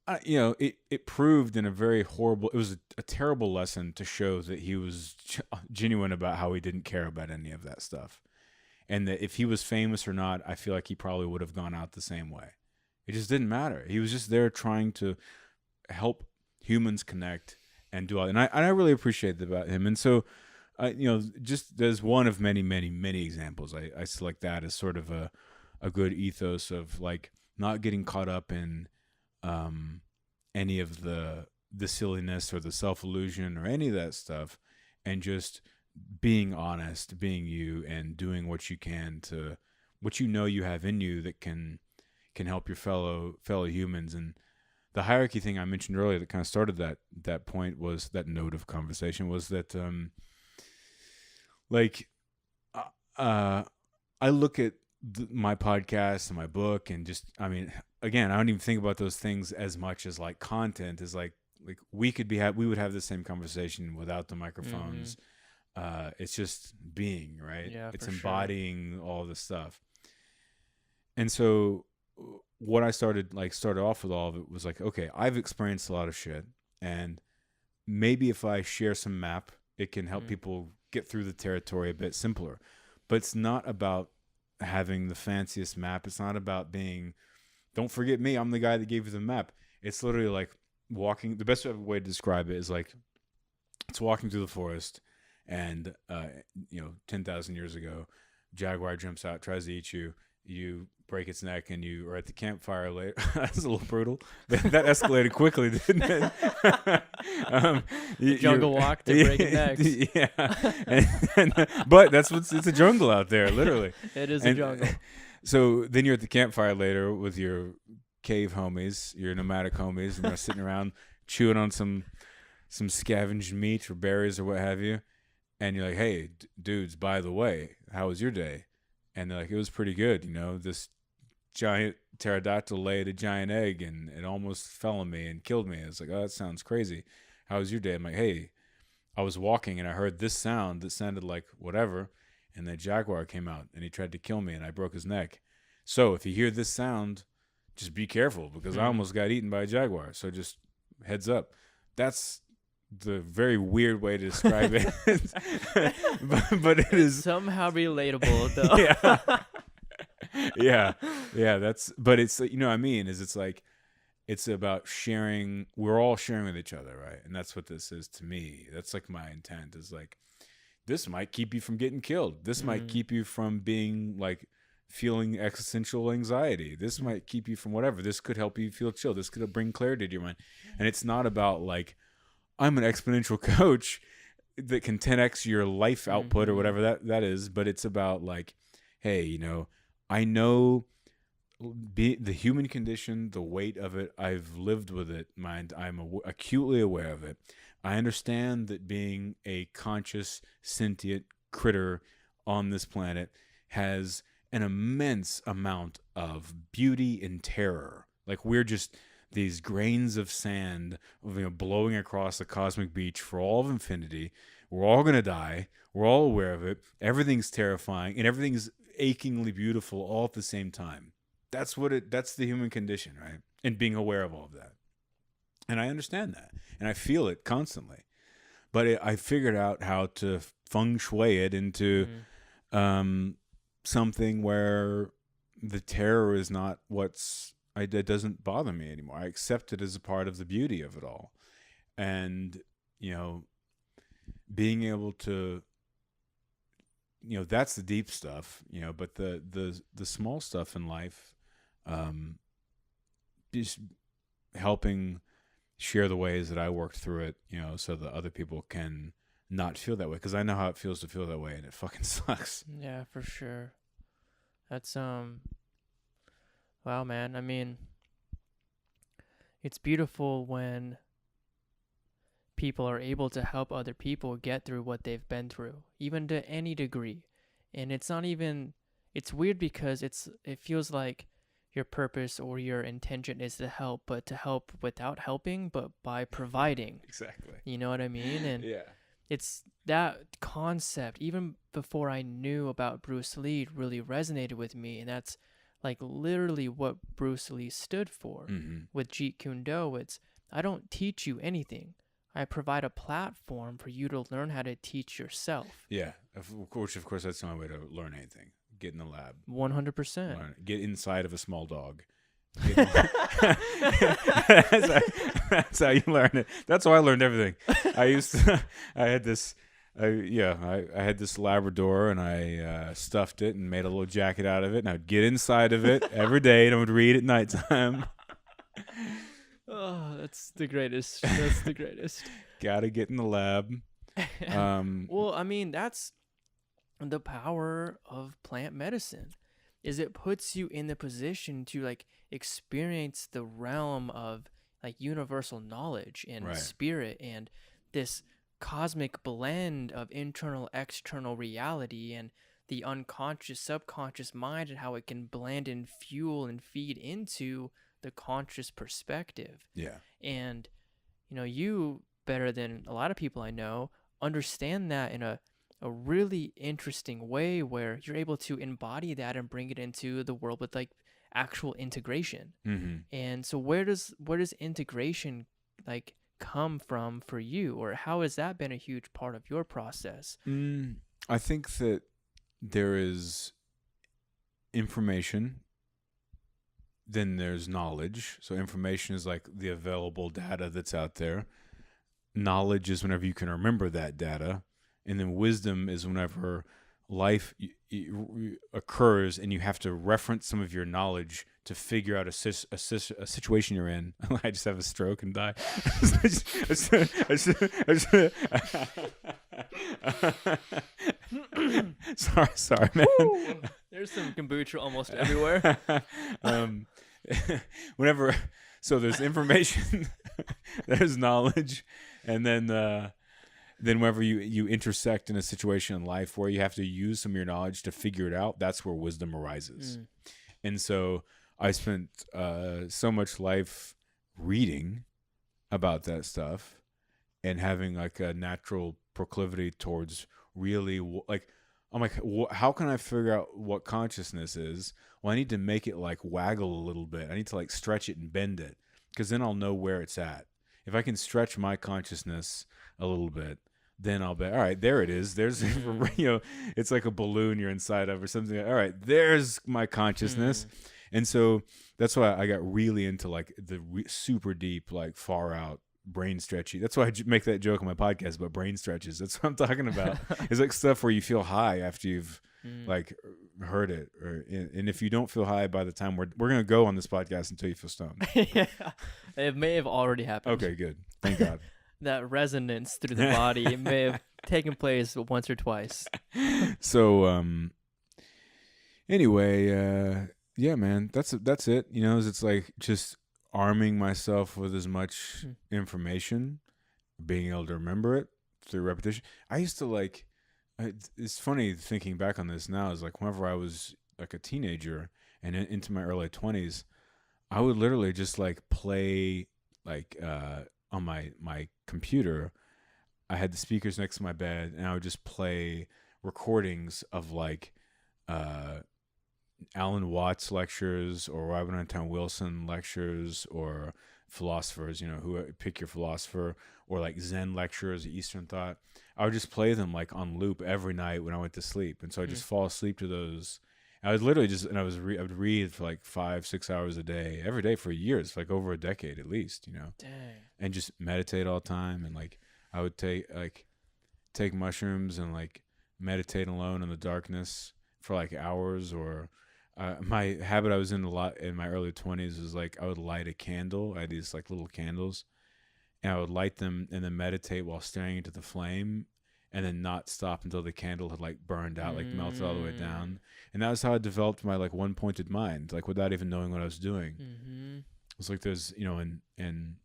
B: it proved in a very horrible. It was a terrible lesson to show that he was genuine about how he didn't care about any of that stuff, and that if he was famous or not, I feel like he probably would have gone out the same way. It just didn't matter. He was just there trying to help humans connect and do all. And I really appreciate that about him. And so, just as one of many, many, many examples, I select that as sort of a good ethos of like not getting caught up in any of the silliness or the self-illusion or any of that stuff, and just being honest, being you, and doing what you can to what you have in you that can help your fellow humans. And the hierarchy thing I mentioned earlier that kind of started that point, was that note of conversation, was that I look at my podcast and my book, and just, again, I don't even think about those things as much as like content is like we would have the same conversation without the microphones. It's just being, right?
A: Yeah,
B: it's
A: for
B: embodying all this stuff. And so what I started off with all of it was like, okay, I've experienced a lot of shit, and maybe if I share some map, it can help people get through the territory a bit simpler. But it's not about having the fanciest map. It's not about being, don't forget me, I'm the guy that gave you the map. It's literally like walking. The best way to describe it is like it's walking through the forest, and 10,000 years ago, jaguar jumps out, tries to eat you. You break its neck, and you are at the campfire later. That's a little brutal. That escalated quickly, didn't it?
A: Jungle walk to break necks.
B: Yeah, but it's a jungle out there, literally.
A: It is a jungle.
B: So then you're at the campfire later with your cave homies, your nomadic homies, and they're sitting around chewing on some scavenged meat or berries or what have you, and you're like, hey, dudes, by the way, how was your day? And they're like, it was pretty good. This giant pterodactyl laid a giant egg, and it almost fell on me and killed me. It's like, oh, that sounds crazy. How was your day? I'm like, hey, I was walking and I heard this sound that sounded like whatever, and the jaguar came out and he tried to kill me and I broke his neck. So if you hear this sound, just be careful, because I almost got eaten by a jaguar. So just heads up. That's the very weird way to describe it. but it is
A: somehow relatable though.
B: yeah but it's, what I mean is, it's like, it's about sharing. We're all sharing with each other, right? And that's what this is to me. That's like my intent, is like, this might keep you from getting killed. This might keep you from being like feeling existential anxiety. This might keep you from whatever. This could help you feel chill. This could bring clarity to your mind. And it's not about like, I'm an exponential coach that can 10x your life output or whatever that is. But it's about like, hey, I know the human condition, the weight of it. I've lived with it. I'm acutely aware of it. I understand that being a conscious, sentient critter on this planet has an immense amount of beauty and terror. Like, we're just these grains of sand, blowing across the cosmic beach for all of infinity. We're all going to die. We're all aware of it. Everything's terrifying and everything's achingly beautiful all at the same time. That's the human condition, right? And being aware of all of that. And I understand that. And I feel it constantly. But I figured out how to feng shui it into something where the terror is not it doesn't bother me anymore. I accept it as a part of the beauty of it all. And, being able to, that's the deep stuff, but the small stuff in life, just helping share the ways that I worked through it, so that other people can not feel that way. Because I know how it feels to feel that way, and it fucking sucks.
A: Yeah, for sure. That's, wow, man. I mean, it's beautiful when people are able to help other people get through what they've been through, even to any degree. And it's not even, it's weird because it feels like your purpose or your intention is to help, but to help without helping, but by providing.
B: Exactly.
A: You know what I mean? And
B: yeah.
A: It's that concept, even before I knew about Bruce Lee, really resonated with me. And that's like literally what Bruce Lee stood for with Jeet Kune Do. It's, I don't teach you anything. I provide a platform for you to learn how to teach yourself. Yeah,
B: of course, that's the only way to learn anything. Get in the lab.
A: 100%.
B: Get inside of a small dog. That's how you learn it. That's how I learned everything. I had this Labrador, and I stuffed it and made a little jacket out of it, and I'd get inside of it every day, and I would read at nighttime.
A: Oh, that's the greatest. That's the greatest.
B: Gotta get in the lab.
A: Well, I mean, that's the power of plant medicine, is it puts you in the position to like experience the realm of like universal knowledge and spirit and this cosmic blend of internal, external reality and the unconscious, subconscious mind, and how it can blend and fuel and feed into the conscious perspective.
B: Yeah.
A: And, you better than a lot of people I know understand that in a really interesting way, where you're able to embody that and bring it into the world with like actual integration. And so where does integration like come from for you, or how has that been a huge part of your process?
B: I think that there is information, then there's knowledge. So information is like the available data that's out there. Knowledge is whenever you can remember that data. And then wisdom is whenever life occurs and you have to reference some of your knowledge to figure out a situation you're in. I just have a stroke and die. Sorry, man.
A: Woo! There's some kombucha almost everywhere.
B: Whenever, so there's information, there's knowledge, and then whenever you intersect in a situation in life where you have to use some of your knowledge to figure it out, that's where wisdom arises. And so I spent so much life reading about that stuff and having like a natural proclivity towards really like, I'm like, how can I figure out what consciousness is? Well, I need to make it like waggle a little bit. I need to like stretch it and bend it, because then I'll know where it's at. If I can stretch my consciousness a little bit, then I'll be, all right, there it is. There's, it's like a balloon you're inside of or something. All right, there's my consciousness. And so that's why I got really into like the super deep, like far out brain stretchy. That's why I make that joke on my podcast about brain stretches. That's what I'm talking about. It's like stuff where you feel high after you've like heard it, and if you don't feel high by the time we're gonna go on this podcast until you feel stoned.
A: Yeah, it may have already happened.
B: Okay, good. Thank God.
A: That resonance through the body, it may have taken place once or twice.
B: So anyway, yeah, man, that's it. It's like just arming myself with as much information, being able to remember it through repetition. I used to like, it's funny thinking back on this now, is like whenever I was like a teenager and into my early 20s, I would literally just like play like on my computer. I had the speakers next to my bed and I would just play recordings of like Alan Watts lectures or Robert Anton Wilson lectures or philosophers, who pick your philosopher, or like Zen lectures, Eastern thought. I would just play them like on loop every night when I went to sleep. And so I just fall asleep to those. I was literally just, and I would read for like 5-6 hours a day, every day for years, like over a decade at least,
A: Dang.
B: and just meditate all the time. And like, I would take mushrooms and like meditate alone in the darkness for like hours. Or my habit I was in a lot in my early 20s was like, I would light a candle. I had these like little candles, and I would light them and then meditate while staring into the flame, and then not stop until the candle had like burned out, like melted all the way down. And that was how I developed my like one pointed mind, like without even knowing what I was doing. It's like there's, in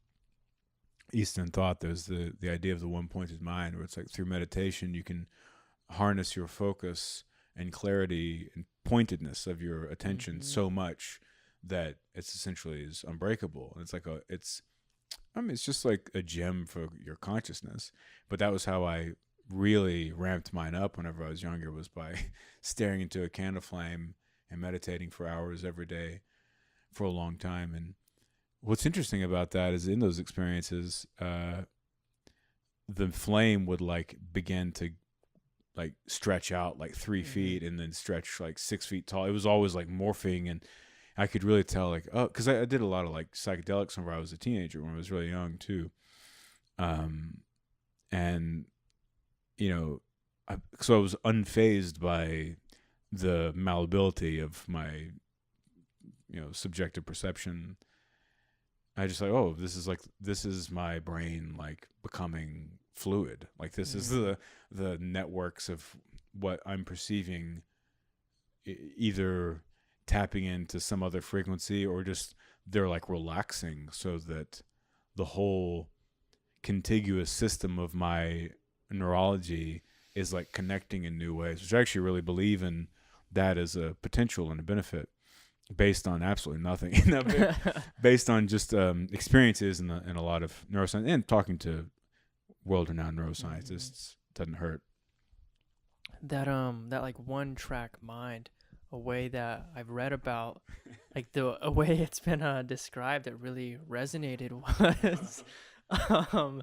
B: Eastern thought, there's the idea of the one pointed mind, where it's like through meditation, you can harness your focus and clarity and pointedness of your attention so much that it's essentially is unbreakable. And it's like it's just like a gem for your consciousness. But that was how I really ramped mine up whenever I was younger, was by staring into a candle flame and meditating for hours every day for a long time. And what's interesting about that is in those experiences, the flame would like begin to like stretch out like 3 feet and then stretch like 6 feet tall. It was always like morphing, and I could really tell like, oh, because I did a lot of like psychedelics whenever I was a teenager, when I was really young too. And so I was unfazed by the malleability of my, subjective perception. I just like, oh, this is my brain like becoming fluid. Like this is the networks of what I'm perceiving, either tapping into some other frequency or just they're like relaxing, so that the whole contiguous system of my neurology is like connecting in new ways, which I actually really believe in that as a potential and a benefit, based on absolutely nothing, based on just experiences and a lot of neuroscience, and talking to world-renowned neuroscientists doesn't hurt.
A: That like one-track mind, a way that I've read about, like a way it's been described that really resonated was um,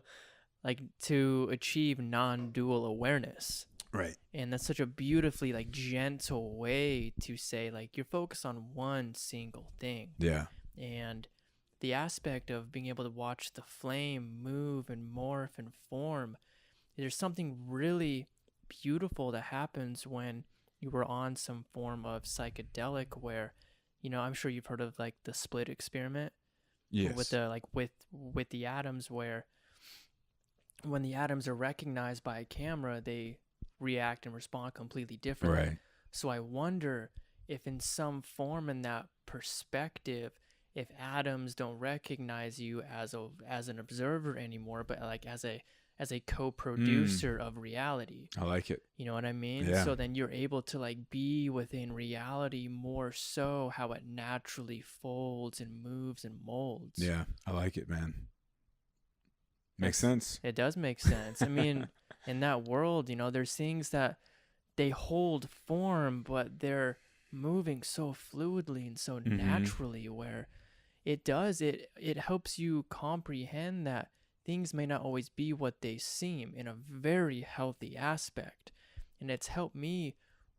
A: like to achieve non-dual awareness.
B: Right.
A: And that's such a beautifully like gentle way to say like you're focused on one single thing.
B: Yeah.
A: And the aspect of being able to watch the flame move and morph and form, there's something really beautiful that happens when you were on some form of psychedelic where, I'm sure you've heard of like the split experiment.
B: Yes.
A: With the like with the atoms, where when the atoms are recognized by a camera, they react and respond completely differently.
B: Right.
A: So I wonder if in some form in that perspective, if atoms don't recognize you as an observer anymore, but like as a co-producer of reality.
B: I like it.
A: You know what I mean?
B: Yeah.
A: So then you're able to like be within reality more so how it naturally folds and moves and molds.
B: Yeah, I like it, man. Makes sense.
A: It does make sense. I mean, in that world, there's things that they hold form, but they're moving so fluidly and so naturally where it helps you comprehend that things may not always be what they seem in a very healthy aspect. And it's helped me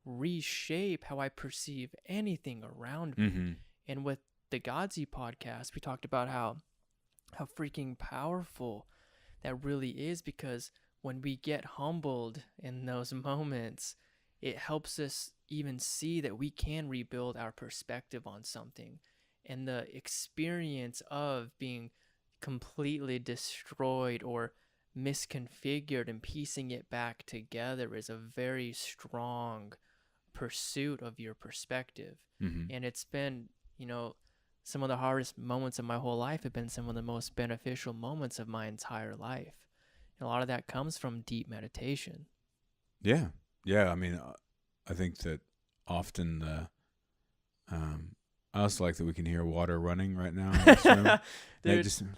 A: reshape how I perceive anything around me. And with the Godsey podcast, we talked about how freaking powerful that really is, because when we get humbled in those moments, it helps us even see that we can rebuild our perspective on something. And the experience of being completely destroyed or misconfigured and piecing it back together is a very strong pursuit of your perspective. And it's been, some of the hardest moments of my whole life have been some of the most beneficial moments of my entire life. And a lot of that comes from deep meditation.
B: Yeah. I mean, I think that often I also like that we can hear water running right now in this room.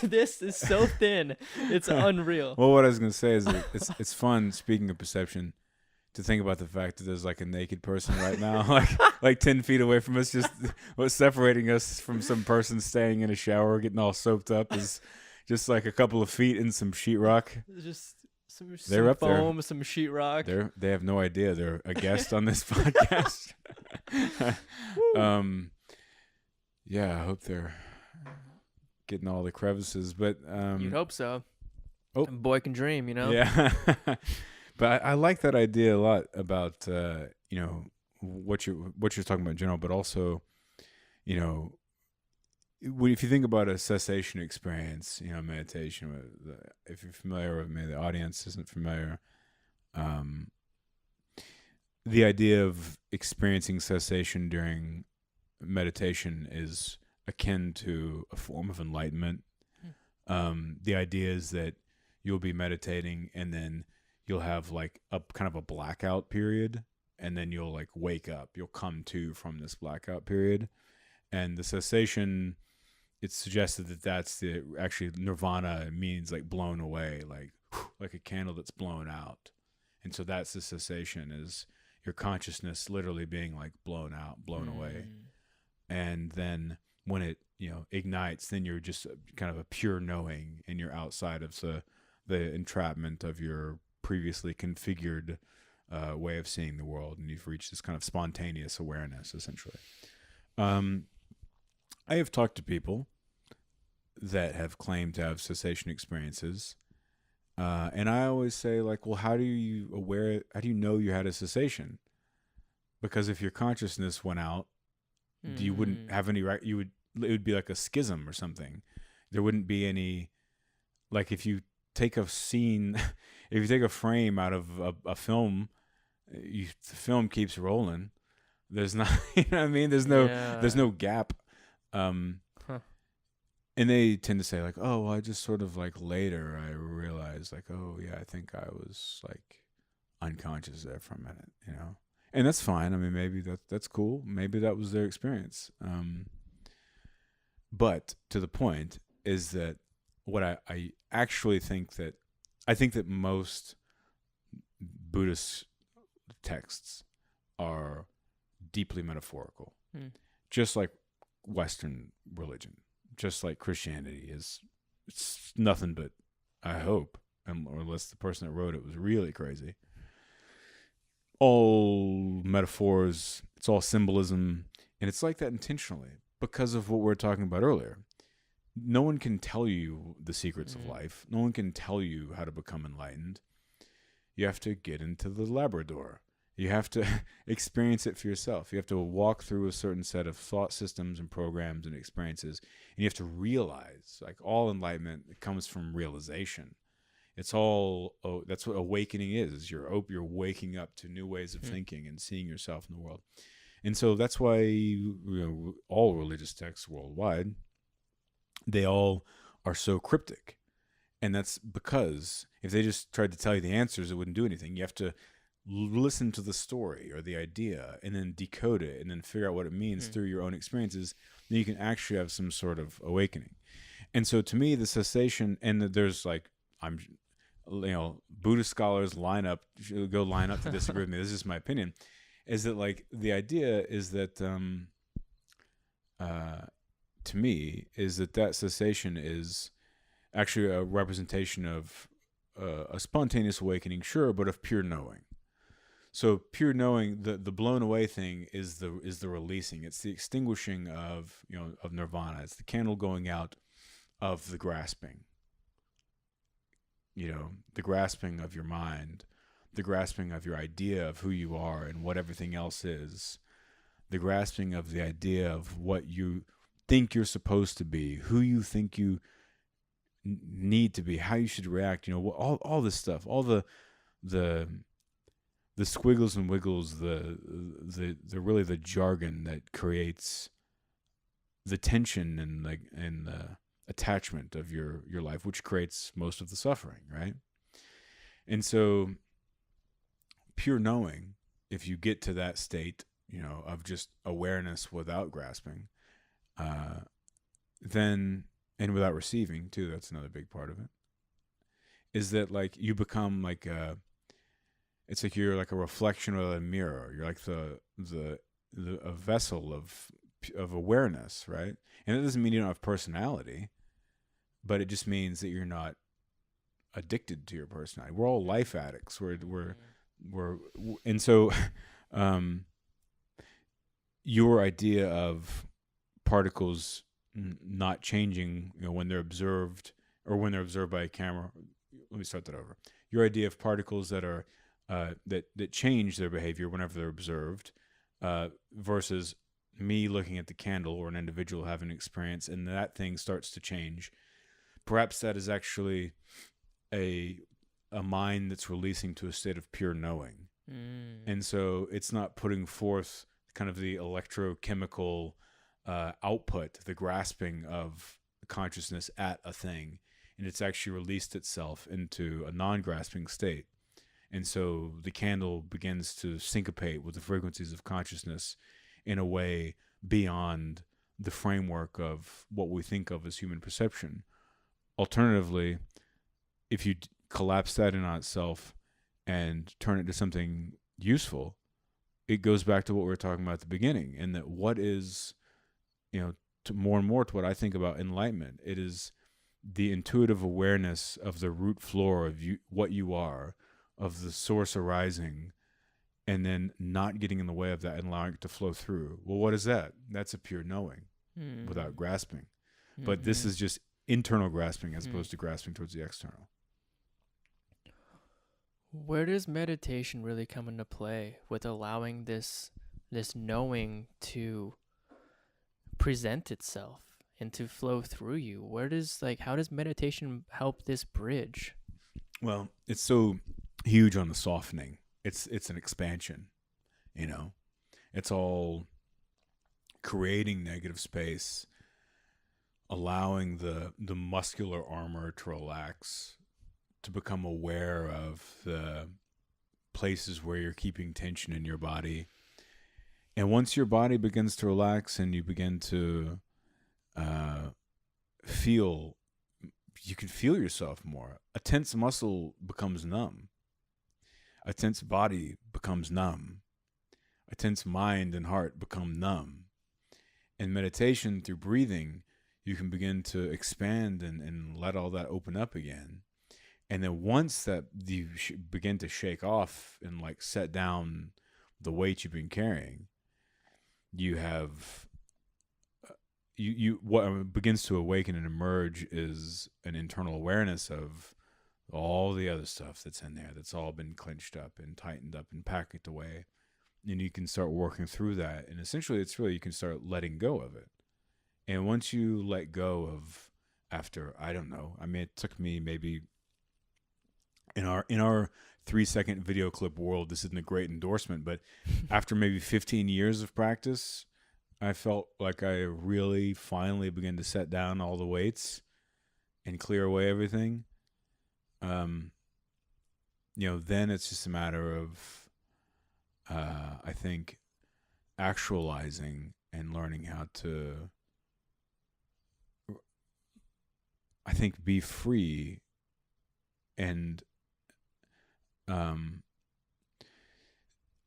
A: This is so thin. It's unreal.
B: Well, what I was going to say is that it's fun, speaking of perception, to think about the fact that there's like a naked person right now, like 10 feet away from us. Just what's separating us from some person staying in a shower, getting all soaked up, is just like a couple of feet in some sheetrock.
A: Just some
B: up
A: foam,
B: there.
A: some sheetrock.
B: They have no idea they're a guest on this podcast. Yeah, I hope they're getting all the crevices, but
A: you'd hope so.
B: Oh,
A: a boy can dream,
B: Yeah. But I like that idea a lot about what you're talking about in general, but also, if you think about a cessation experience, meditation. If you're familiar with, maybe the audience isn't familiar, the idea of experiencing cessation during meditation is akin to a form of enlightenment. The idea is that you'll be meditating and then you'll have like a kind of a blackout period, and then you'll like wake up, you'll come to from this blackout period. And the cessation, it's suggested that that's actually nirvana means like blown away, like a candle that's blown out. And so that's the cessation, is your consciousness literally being like blown out, blown away. And then when it, ignites, then you're just kind of a pure knowing, and you're outside of the entrapment of your previously configured way of seeing the world, and you've reached this kind of spontaneous awareness, essentially. I have talked to people that have claimed to have cessation experiences, and I always say, like, well, how do you know you had a cessation? Because if your consciousness went out, you wouldn't have any right. It would be like a schism or something. There wouldn't be any, like, if you take a scene, if you take a frame out of a film, the film keeps rolling. There's not, you know what I mean? There's no gap. And they tend to say like, oh, well, I just sort of like later I realized like, oh yeah, I think I was like unconscious there for a minute, and that's fine. I mean, maybe that's cool. Maybe that was their experience. But to the point is that what I actually think that most Buddhist texts are deeply metaphorical, just like Western religion, just like Christianity is it's nothing but, I hope, or unless the person that wrote it was really crazy, all metaphors, it's all symbolism, and it's like that intentionally because of what we were talking about earlier. No one can tell you the secrets of life. No one can tell you how to become enlightened. You have to get into the Labrador. You have to experience it for yourself. You have to walk through a certain set of thought systems and programs and experiences, and you have to realize, like, all enlightenment comes from realization. It's all, that's what awakening is. You're waking up to new ways of thinking and seeing yourself in the world. And so that's why all religious texts worldwide, they all are so cryptic. And that's because if they just tried to tell you the answers, it wouldn't do anything. You have to listen to the story or the idea and then decode it and then figure out what it means through your own experiences. Then you can actually have some sort of awakening. And so to me, the cessation, and there's like, Buddhist scholars line up to disagree with me. This is my opinion, is that like the idea is that, to me, is that cessation is actually a representation of a spontaneous awakening, sure, but of pure knowing. So pure knowing, the blown away thing is the releasing. It's the extinguishing of nirvana. It's the candle going out of the grasping. The grasping of your mind, the grasping of your idea of who you are and what everything else is, the grasping of the idea of what you think you're supposed to be, who you think you need to be, how you should react, all this stuff, all the squiggles and wiggles, the really the jargon that creates the tension and the attachment of your life, which creates most of the suffering, right? And so pure knowing, if you get to that state, of just awareness without grasping, then, and without receiving too, that's another big part of it, is that like you become like it's like you're like a reflection of a mirror. You're like a vessel of awareness, right? And it doesn't mean you don't have personality, but it just means that you're not addicted to your personality. We're all life addicts. And so your idea of particles not changing, when they're observed or when they're observed by a camera. Let me start that over. Your idea of particles that are that change their behavior whenever they're observed, versus me looking at the candle or an individual having an experience and that thing starts to change. Perhaps that is actually a mind that's releasing to a state of pure knowing. And so it's not putting forth kind of the electrochemical output, the grasping of consciousness at a thing, and it's actually released itself into a non-grasping state. And so the candle begins to syncopate with the frequencies of consciousness in a way beyond the framework of what we think of as human perception. Alternatively, if you collapse that in on itself and turn it to something useful, it goes back to what we were talking about at the beginning, and that what is, to more and more to what I think about enlightenment, it is the intuitive awareness of the root floor of what you are, of the source arising, and then not getting in the way of that and allowing it to flow through. Well, what is that? That's a pure knowing without grasping. But this is just internal grasping as opposed to grasping towards the external.
A: Where does meditation really come into play with allowing this knowing to present itself and to flow through you? How does meditation help this bridge?
B: Well, it's so huge on the softening. It's an expansion, It's all creating negative space, allowing the muscular armor to relax, to become aware of the places where you're keeping tension in your body. And once your body begins to relax and you begin to you can feel yourself more. A tense muscle becomes numb. A tense body becomes numb. A tense mind and heart become numb. In meditation, through breathing, you can begin to expand and let all that open up again. And then once that you begin to shake off and like set down the weight you've been carrying, you have what begins to awaken and emerge is an internal awareness of all the other stuff that's in there, that's all been clenched up and tightened up and packed away. And you can start working through that. And essentially it's really, you can start letting go of it. And once you let go of, after, I don't know, I mean, it took me maybe in our 3-second video clip world, this isn't a great endorsement, but after maybe 15 years of practice, I felt like I really finally began to set down all the weights and clear away everything. Then it's just a matter of, I think, actualizing and learning how to, I think, be free and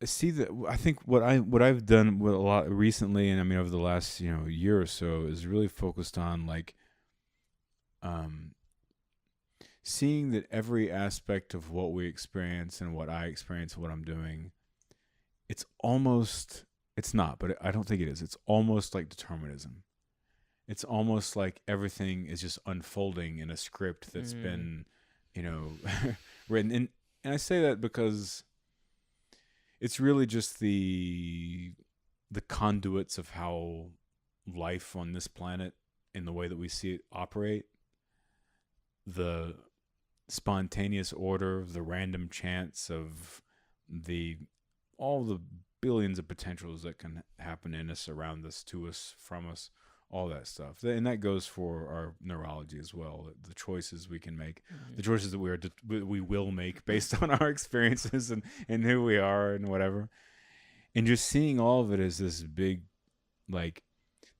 B: see that. I think what I've done with a lot recently, and I mean over the last year or so, is really focused on like seeing that every aspect of what we experience and what I experience and what I'm doing, it's not, but I don't think it is. It's almost like determinism. It's almost like everything is just unfolding in a script that's been, written. And I say that because it's really just the conduits of how life on this planet, in the way that we see it, operate. The spontaneous order, the random chance of all the billions of potentials that can happen in us, around us, to us, from us, all that stuff. And that goes for our neurology as well. The choices we can make, the choices that we will make based on our experiences and who we are and whatever. And just seeing all of it as this big, like,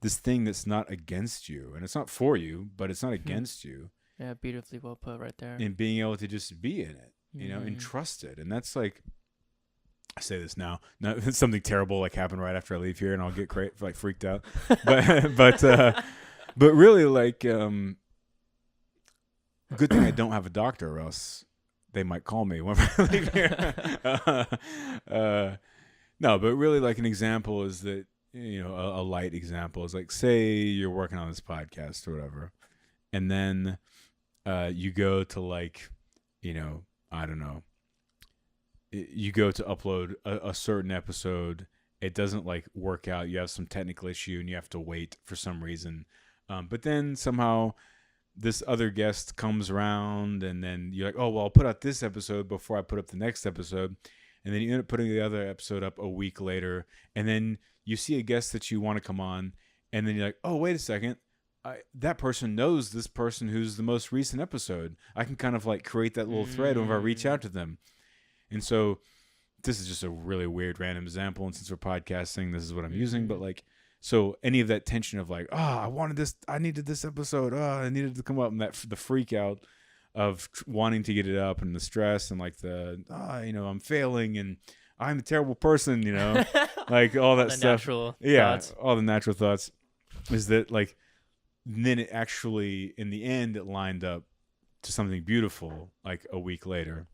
B: this thing that's not against you. And it's not for you, but it's not against you.
A: Yeah, beautifully well put right there.
B: And being able to just be in it, and trust it. And that's like, I say this now, not something terrible like happened right after I leave here and I'll get freaked out. But really, like, good thing I don't have a doctor, or else they might call me when I leave here. No, but really, like, an example is that, a light example is like, say you're working on this podcast or whatever, and then you go to, like, I don't know, you go to upload a certain episode, it doesn't like work out, you have some technical issue and you have to wait for some reason, but then somehow this other guest comes around, and then you're like, oh well, I'll put out this episode before I put up the next episode, and then you end up putting the other episode up a week later, and then you see a guest that you want to come on, and then you're like, oh wait a second, that person knows this person who's the most recent episode. I can kind of like create that little thread whenever I reach out to them. And so this is just a really weird random example, and since we're podcasting, this is what I'm using. But like, so any of that tension of like, I wanted this, I needed this episode, I needed to come up, and the freak out of wanting to get it up, and the stress, and like the I'm failing and I'm a terrible person, like all that stuff.
A: Natural
B: thoughts. All the natural thoughts, is that like, then it actually, in the end, it lined up to something beautiful like a week later.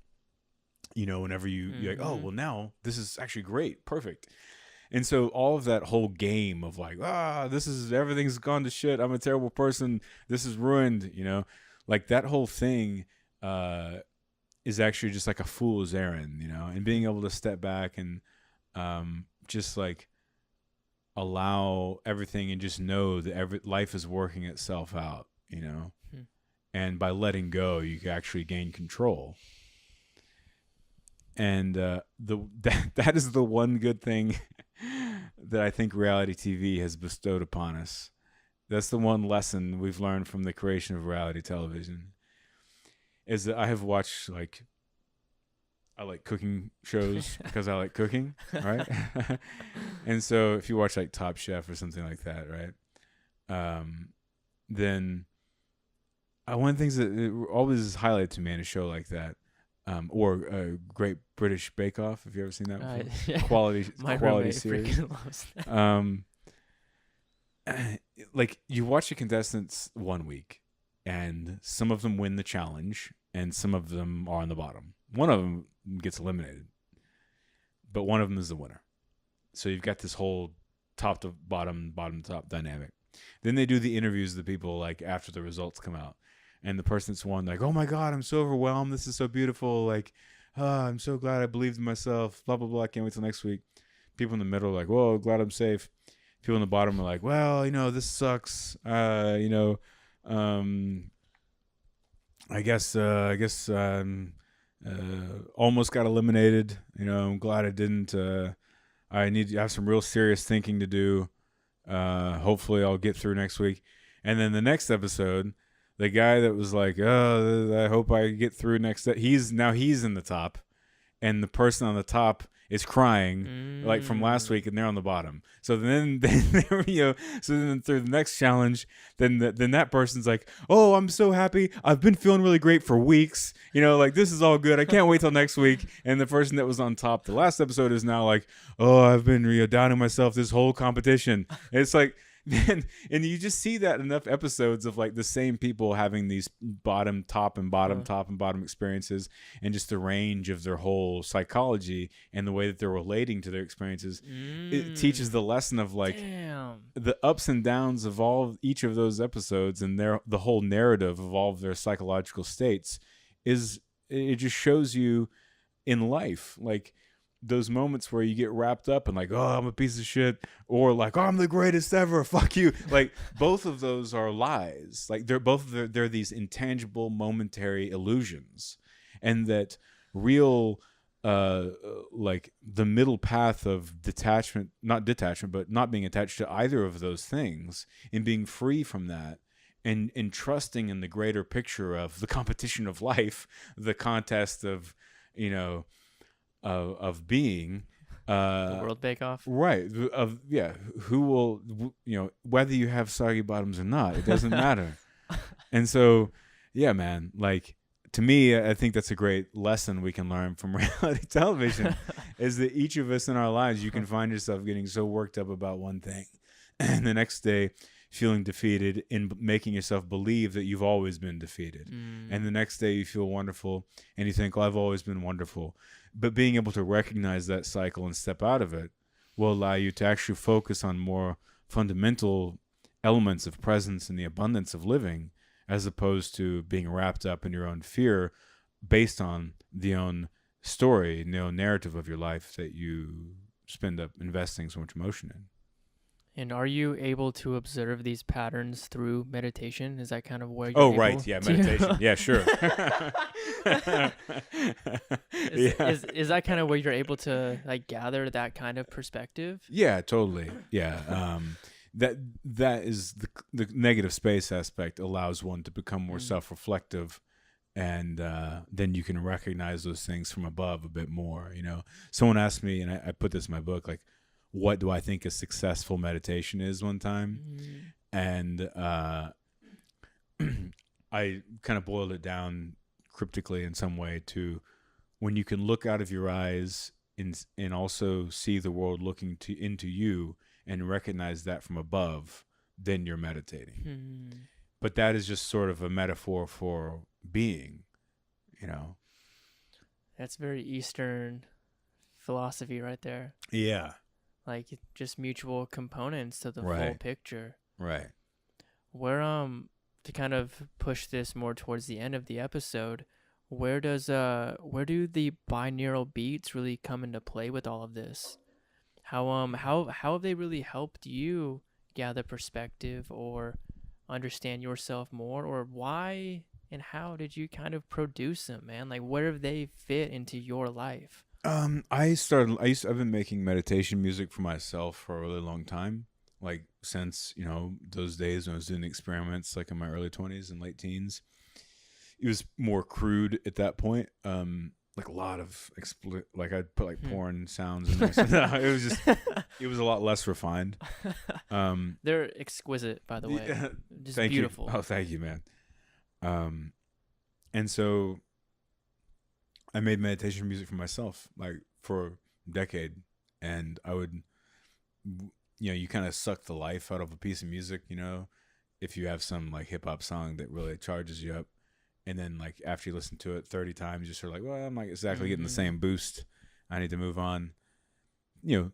B: Whenever you're like, oh, well, now this is actually great. Perfect. And so all of that whole game of like, everything's gone to shit. I'm a terrible person. This is ruined, like that whole thing is actually just like a fool's errand, and being able to step back and just like allow everything and just know that life is working itself out, and by letting go, you can actually gain control. And that is the one good thing that I think reality TV has bestowed upon us. That's the one lesson we've learned from the creation of reality television, is that I have watched, like, I like cooking shows because I like cooking, right? And so if you watch like Top Chef or something like that, right? Then one of the things that always is highlighted to me in a show like that, or Great British Bake Off, if you ever seen that before.
A: Yeah.
B: quality
A: My
B: series.
A: freaking loves that.
B: like you watch the contestants one week, and some of them win the challenge, and some of them are on the bottom. One of them gets eliminated, but one of them is the winner. So you've got this whole top to bottom, bottom to top dynamic. Then they do the interviews of the people like after the results come out, and the person that's won, like, oh my God, I'm so overwhelmed. This is so beautiful. Like, I'm so glad I believed in myself. Blah blah blah. I can't wait till next week. People in the middle are like, whoa, glad I'm safe. People in the bottom are like, well, this sucks. I guess almost got eliminated. I'm glad I didn't. I need to have some real serious thinking to do. Hopefully I'll get through next week. And then the next episode, the guy that was like, oh, I hope I get through next. He's in the top, and the person on the top is crying like from last week, and they're on the bottom. So then so then through the next challenge, then that person's like, oh, I'm so happy. I've been feeling really great for weeks. Like this is all good. I can't wait till next week. And the person that was on top the last episode is now like, oh, I've been doubting myself this whole competition. And it's like, and you just see that enough episodes of like the same people having these bottom, top, and bottom, top, and bottom experiences, and just the range of their whole psychology and the way that they're relating to their experiences. It teaches the lesson of like the ups and downs of each of those episodes, and the whole narrative of all of their psychological states it just shows you in life, like those moments where you get wrapped up in like, oh, I'm a piece of shit, or like, oh, I'm the greatest ever, fuck you. Like both of those are lies. Like they're these intangible momentary illusions, and that real like the middle path of not detachment, but not being attached to either of those things and being free from that, and trusting in the greater picture of the competition of life, the contest of of being
A: the World Bake Off,
B: right? Who will whether you have soggy bottoms or not, it doesn't matter. And so yeah, man, like to me, I think that's a great lesson we can learn from reality television is that each of us in our lives, you can find yourself getting so worked up about one thing and the next day feeling defeated and making yourself believe that you've always been defeated. And the next day you feel wonderful and you think, well, I've always been wonderful. But being able to recognize that cycle and step out of it will allow you to actually focus on more fundamental elements of presence and the abundance of living, as opposed to being wrapped up in your own fear based on the own story, narrative of your life that you spend up investing so much emotion in.
A: And are you able to observe these patterns through meditation? Is that kind of where you're
B: Oh,
A: able
B: right. Yeah, meditation. Yeah, sure.
A: Is that kind of where you're able to like gather that kind of perspective?
B: Yeah, totally. Yeah. That is the negative space aspect allows one to become more self-reflective, and then you can recognize those things from above a bit more. Someone asked me, and I put this in my book, like, what do I think a successful meditation is one time? And I kind of boiled it down cryptically in some way to when you can look out of your eyes and also see the world looking into you and recognize that from above, then you're meditating. But that is just sort of a metaphor for being,
A: That's very Eastern philosophy right there.
B: Yeah.
A: Like just mutual components to the full picture.
B: Right.
A: Where to kind of push this more towards the end of the episode, where do the binaural beats really come into play with all of this? How have they really helped you gather perspective or understand yourself more, or why and how did you kind of produce them, man? Like where have they fit into your life?
B: I've been making meditation music for myself for a really long time. Like since, those days when I was doing experiments, like in my early 20s and late teens. It was more crude at that point. Like a lot of like I'd put like porn sounds in there. So it was a lot less refined.
A: They're exquisite, by the way. Just
B: thank
A: beautiful.
B: You. Oh, thank you, man. And so I made meditation music for myself, like for a decade, and I would, you kind of suck the life out of a piece of music, if you have some like hip hop song that really charges you up. And then like after you listen to it 30 times, you're sort of like, well, I'm not exactly getting the same boost. I need to move on.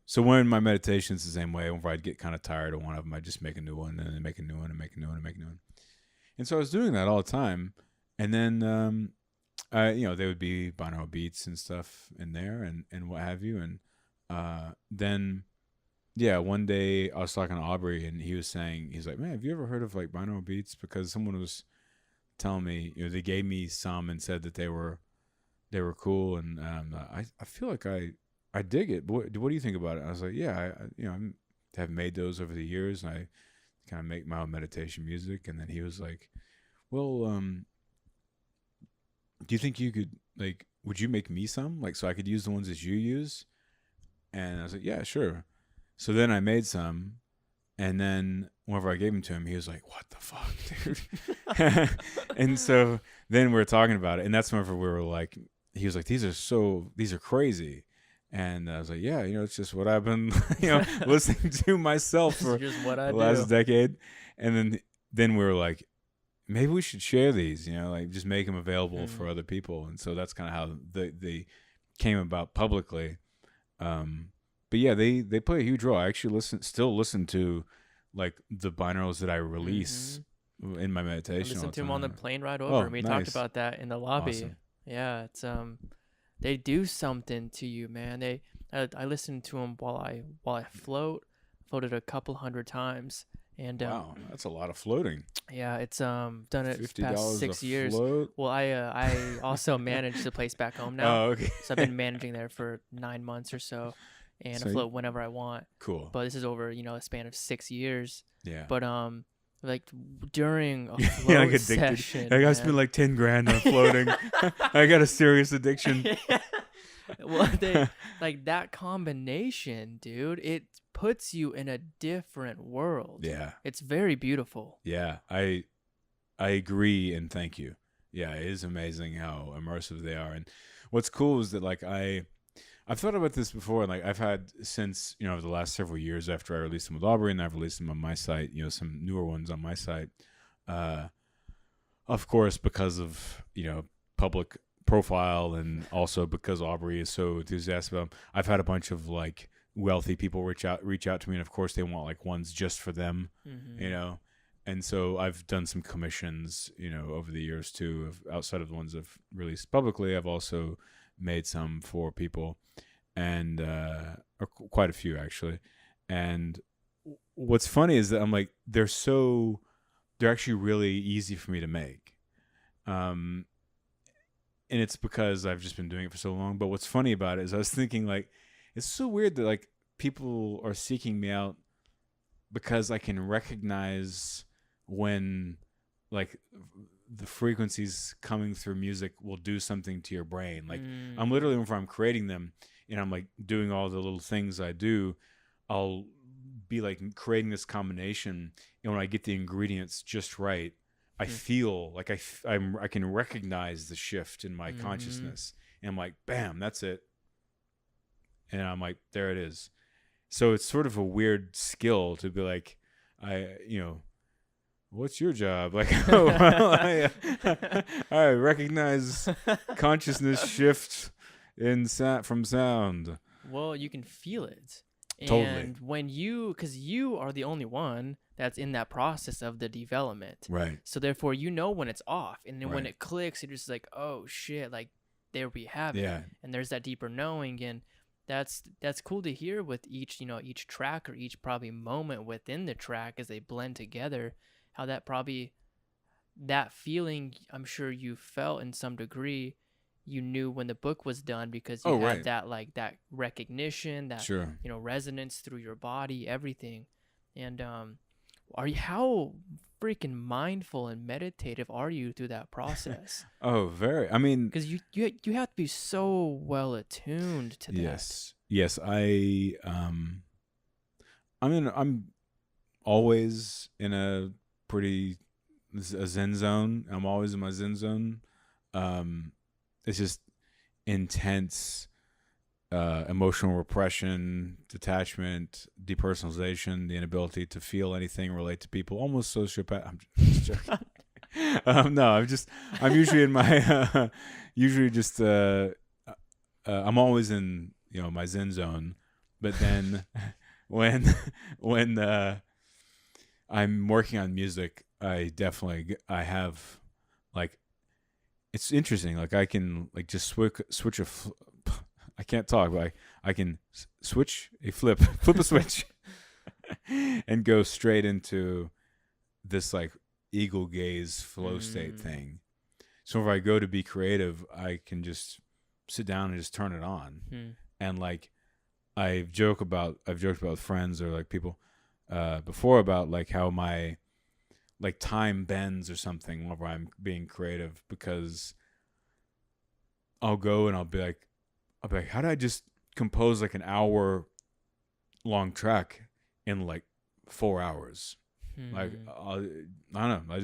B: So when my meditation's the same way, whenever I'd get kind of tired of one of them, I'd just make a new one and then make a new one and make a new one and make a new one. And so I was doing that all the time. And then, there would be binaural beats and stuff in there and what have you. And then, one day I was talking to Aubrey and he's like, man, have you ever heard of like binaural beats? Because someone was telling me, they gave me some and said that they were cool. And I feel like I dig it. What do you think about it? I was like, yeah, I have made those over the years, and I kind of make my own meditation music. And then he was like, well, do you think you could, like, would you make me some, like, so I could use the ones that you use? And I was like, yeah, sure. So then I made some, and then whenever I gave them to him, he was like, what the fuck, dude? And so then we were talking about it, and that's whenever we were like, he was like, these are crazy. And I was like, yeah, it's just what I've been, listening to myself for
A: just what I
B: the last decade. And then we were like, maybe we should share these, like just make them available for other people. And so that's kind of how they came about publicly. But yeah, they play a huge role. I actually still listen to like the binaurals that I release in my meditation.
A: I listened to them on the plane ride over. We talked about that in the lobby.
B: Awesome.
A: Yeah, it's they do something to you, man. I listened to them while I floated a couple hundred times, and
B: wow, that's a lot of floating.
A: Yeah, it's done it for the past 6 years.
B: Float?
A: Well, I also manage the place back home now.
B: Oh, okay.
A: So I've been managing there for 9 months or so, and I float whenever I want.
B: Cool.
A: But this is over a span of 6 years.
B: Yeah.
A: But like during a float session,
B: I spent like $10,000 on floating. I got a serious addiction.
A: Well, like that combination, dude, it puts you in a different world.
B: Yeah. It's
A: very beautiful.
B: Yeah, I agree, and thank you. Yeah, it is amazing how immersive they are. And what's cool is that like I've thought about this before, and like I've had since, over the last several years after I released them with Aubrey, and I've released them on my site, some newer ones on my site. Of course, because of, public profile, and also because Aubrey is so enthusiastic about them, I've had a bunch of like wealthy people reach out to me, and of course they want like ones just for them, and so I've done some commissions, over the years too, outside of the ones I've released publicly. I've also made some for people, and or quite a few actually. And what's funny is that I'm like, they're actually really easy for me to make, and it's because I've just been doing it for so long. But what's funny about it is I was thinking like, it's so weird that like people are seeking me out because I can recognize when like the frequencies coming through music will do something to your brain. Like I'm literally, whenever I'm creating them and I'm like doing all the little things I do, I'll be like creating this combination, and when I get the ingredients just right, I feel like I can recognize the shift in my consciousness, and I'm like, bam, that's it. And I'm like, there it is. So it's sort of a weird skill to be like, what's your job? Like, I recognize consciousness shift from sound.
A: Well, you can feel it.
B: Totally.
A: And because you are the only one that's in that process of the development.
B: Right.
A: So therefore, when it's off, and then when it clicks, you're just like, oh shit, like there we have it.
B: Yeah.
A: And there's that deeper knowing, and that's cool to hear with each track, or each probably moment within the track as they blend together, how that feeling, I'm sure you felt in some degree, you knew when the book was done, because you had that like that recognition, that resonance through your body, everything. And how freaking mindful and meditative are you through that process?
B: Oh, very. I mean,
A: because you have to be so well attuned to that.
B: Yes. I'm always in a zen zone. I'm always in my zen zone. It's just intense emotional repression, detachment, depersonalization, the inability to feel anything, relate to people, almost sociopath. I'm just joking. No, I'm usually in my, usually just, I'm always in, my Zen zone. But then when I'm working on music, I have like, it's interesting. Like I can like just switch I can't talk, but I can flip a switch and go straight into this like eagle gaze flow state thing. So if I go to be creative, I can just sit down and just turn it on. And like I've joked about with friends or like people before about like how my like time bends or something whenever I'm being creative, because I'll go and I'll be like, how did I just compose like an hour long track in like 4 hours? Like, I don't know.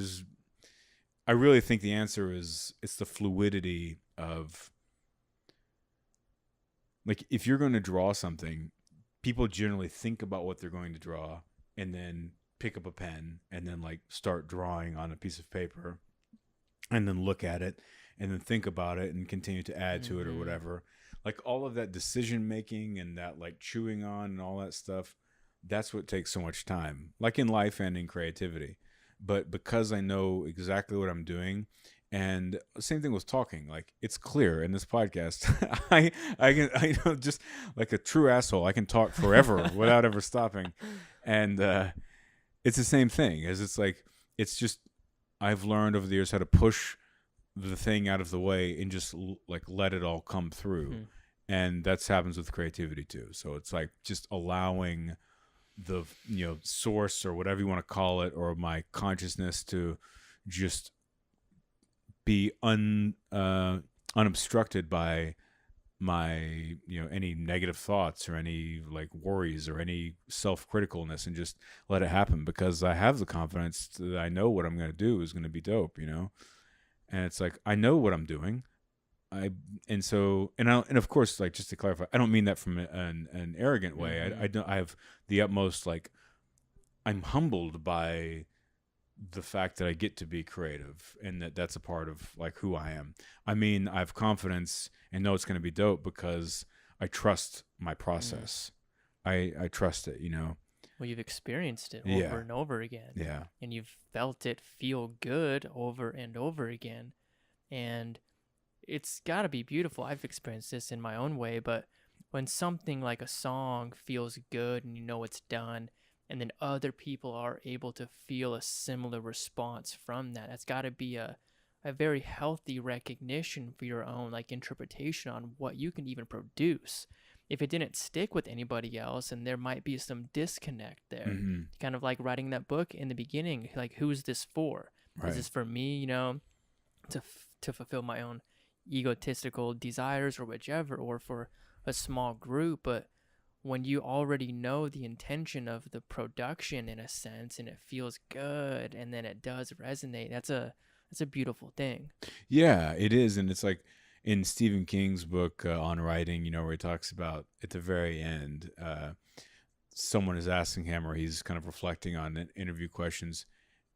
B: I really think the answer is it's the fluidity of like, if you're going to draw something, people generally think about what they're going to draw and then pick up a pen and then like start drawing on a piece of paper and then look at it and then think about it and continue to add to it or whatever. Like all of that decision making and that like chewing on and all that stuff, that's what takes so much time, like in life and in creativity. But because I know exactly what I'm doing, and same thing with talking, like it's clear in this podcast, I know, just like a true asshole, I can talk forever without ever stopping. And it's the same thing as it's just, I've learned over the years how to push the thing out of the way and just like let it all come through. And that's happens with creativity too. So it's like just allowing the source or whatever you want to call it, or my consciousness, to just be unobstructed by my any negative thoughts or any like worries or any self-criticalness, and just let it happen, because I have the confidence that I know what I'm going to do is going to be dope, and it's like I know what I'm doing. And of course, like, just to clarify, I don't mean that from an arrogant way. I have the utmost, like, I'm humbled by the fact that I get to be creative and that's a part of like who I am. I mean, I have confidence and know it's going to be dope because I trust my process. I trust it,
A: Well, you've experienced it over and over again.
B: Yeah.
A: And you've felt it feel good over and over again. And it's got to be beautiful. I've experienced this in my own way, but when something like a song feels good and it's done, and then other people are able to feel a similar response from that, that's got to be a very healthy recognition for your own like interpretation on what you can even produce. If it didn't stick with anybody else, and there might be some disconnect there, kind of like writing that book in the beginning, like, who's this for? Right. Is this for me, to fulfill my own egotistical desires or whichever, or for a small group? But when you already know the intention of the production in a sense, and it feels good, and then it does resonate, that's a beautiful thing.
B: Yeah, it is. And it's like in Stephen King's book on writing, where he talks about at the very end, someone is asking him, or he's kind of reflecting on interview questions,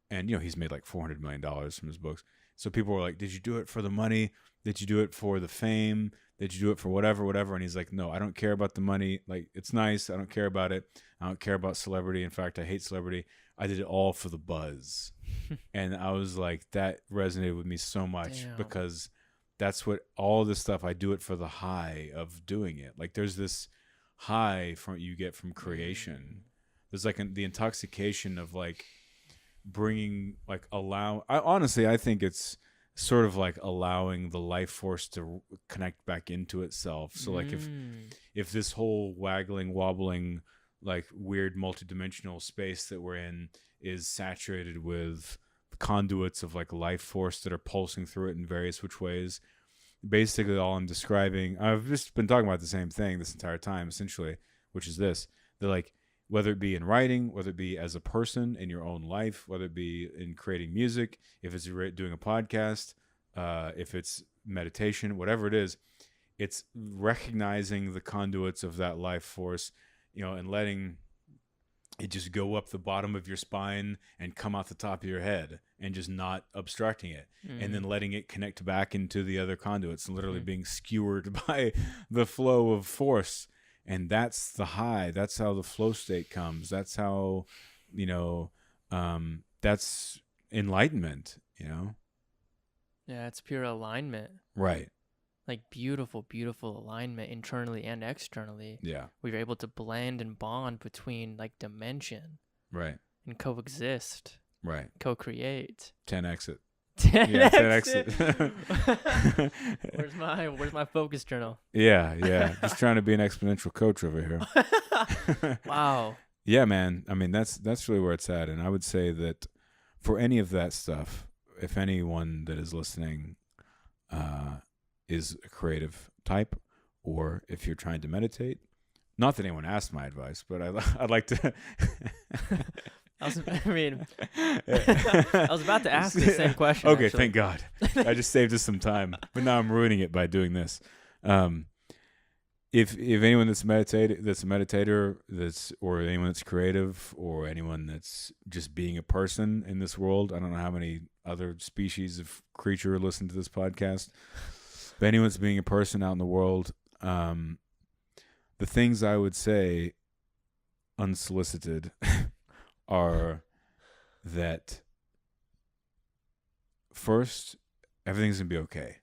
B: and he's made like $400 million from his books. So people were like, did you do it for the money? Did you do it for the fame? Did you do it for whatever? And he's like, no, I don't care about the money. Like, it's nice. I don't care about it. I don't care about celebrity. In fact, I hate celebrity. I did it all for the buzz. And I was like, that resonated with me so much. Damn. Because that's what all this stuff, I do it for the high of doing it. Like, there's this high you get from creation. There's like the intoxication of like bringing, like, I think it's sort of like allowing the life force to connect back into itself. So like if this whole waggling, wobbling, like weird multidimensional space that we're in is saturated with conduits of like life force that are pulsing through it in various which ways, basically all I'm describing, I've just been talking about the same thing this entire time essentially, which is this: they're like, whether it be in writing, whether it be as a person in your own life, whether it be in creating music, if it's doing a podcast, if it's meditation, whatever it is, it's recognizing the conduits of that life force, and letting it just go up the bottom of your spine and come out the top of your head, and just not obstructing it, and then letting it connect back into the other conduits, and literally being skewered by the flow of force. And that's the high. That's how the flow state comes. That's how, that's enlightenment,
A: Yeah, it's pure alignment.
B: Right.
A: Like beautiful, beautiful alignment internally and externally.
B: Yeah.
A: We're able to blend and bond between like dimension.
B: Right.
A: And coexist.
B: Right.
A: Co-create.
B: 10x it.
A: 10x
B: Yeah, 10x
A: it. Where's my focus journal?
B: Yeah. Just trying to be an exponential coach over here.
A: Wow.
B: Yeah, man. I mean, that's really where it's at. And I would say that for any of that stuff, if anyone that is listening is a creative type, or if you're trying to meditate, not that anyone asked my advice, but I'd like to.
A: I was about to ask the same question.
B: Okay,
A: actually.
B: thank God. I just saved us some time, but now I'm ruining it by doing this. If anyone that's a meditator, or anyone that's creative, or anyone that's just being a person in this world, I don't know how many other species of creature listen to this podcast, but anyone that's being a person out in the world, the things I would say, unsolicited, are that first, everything's gonna be okay.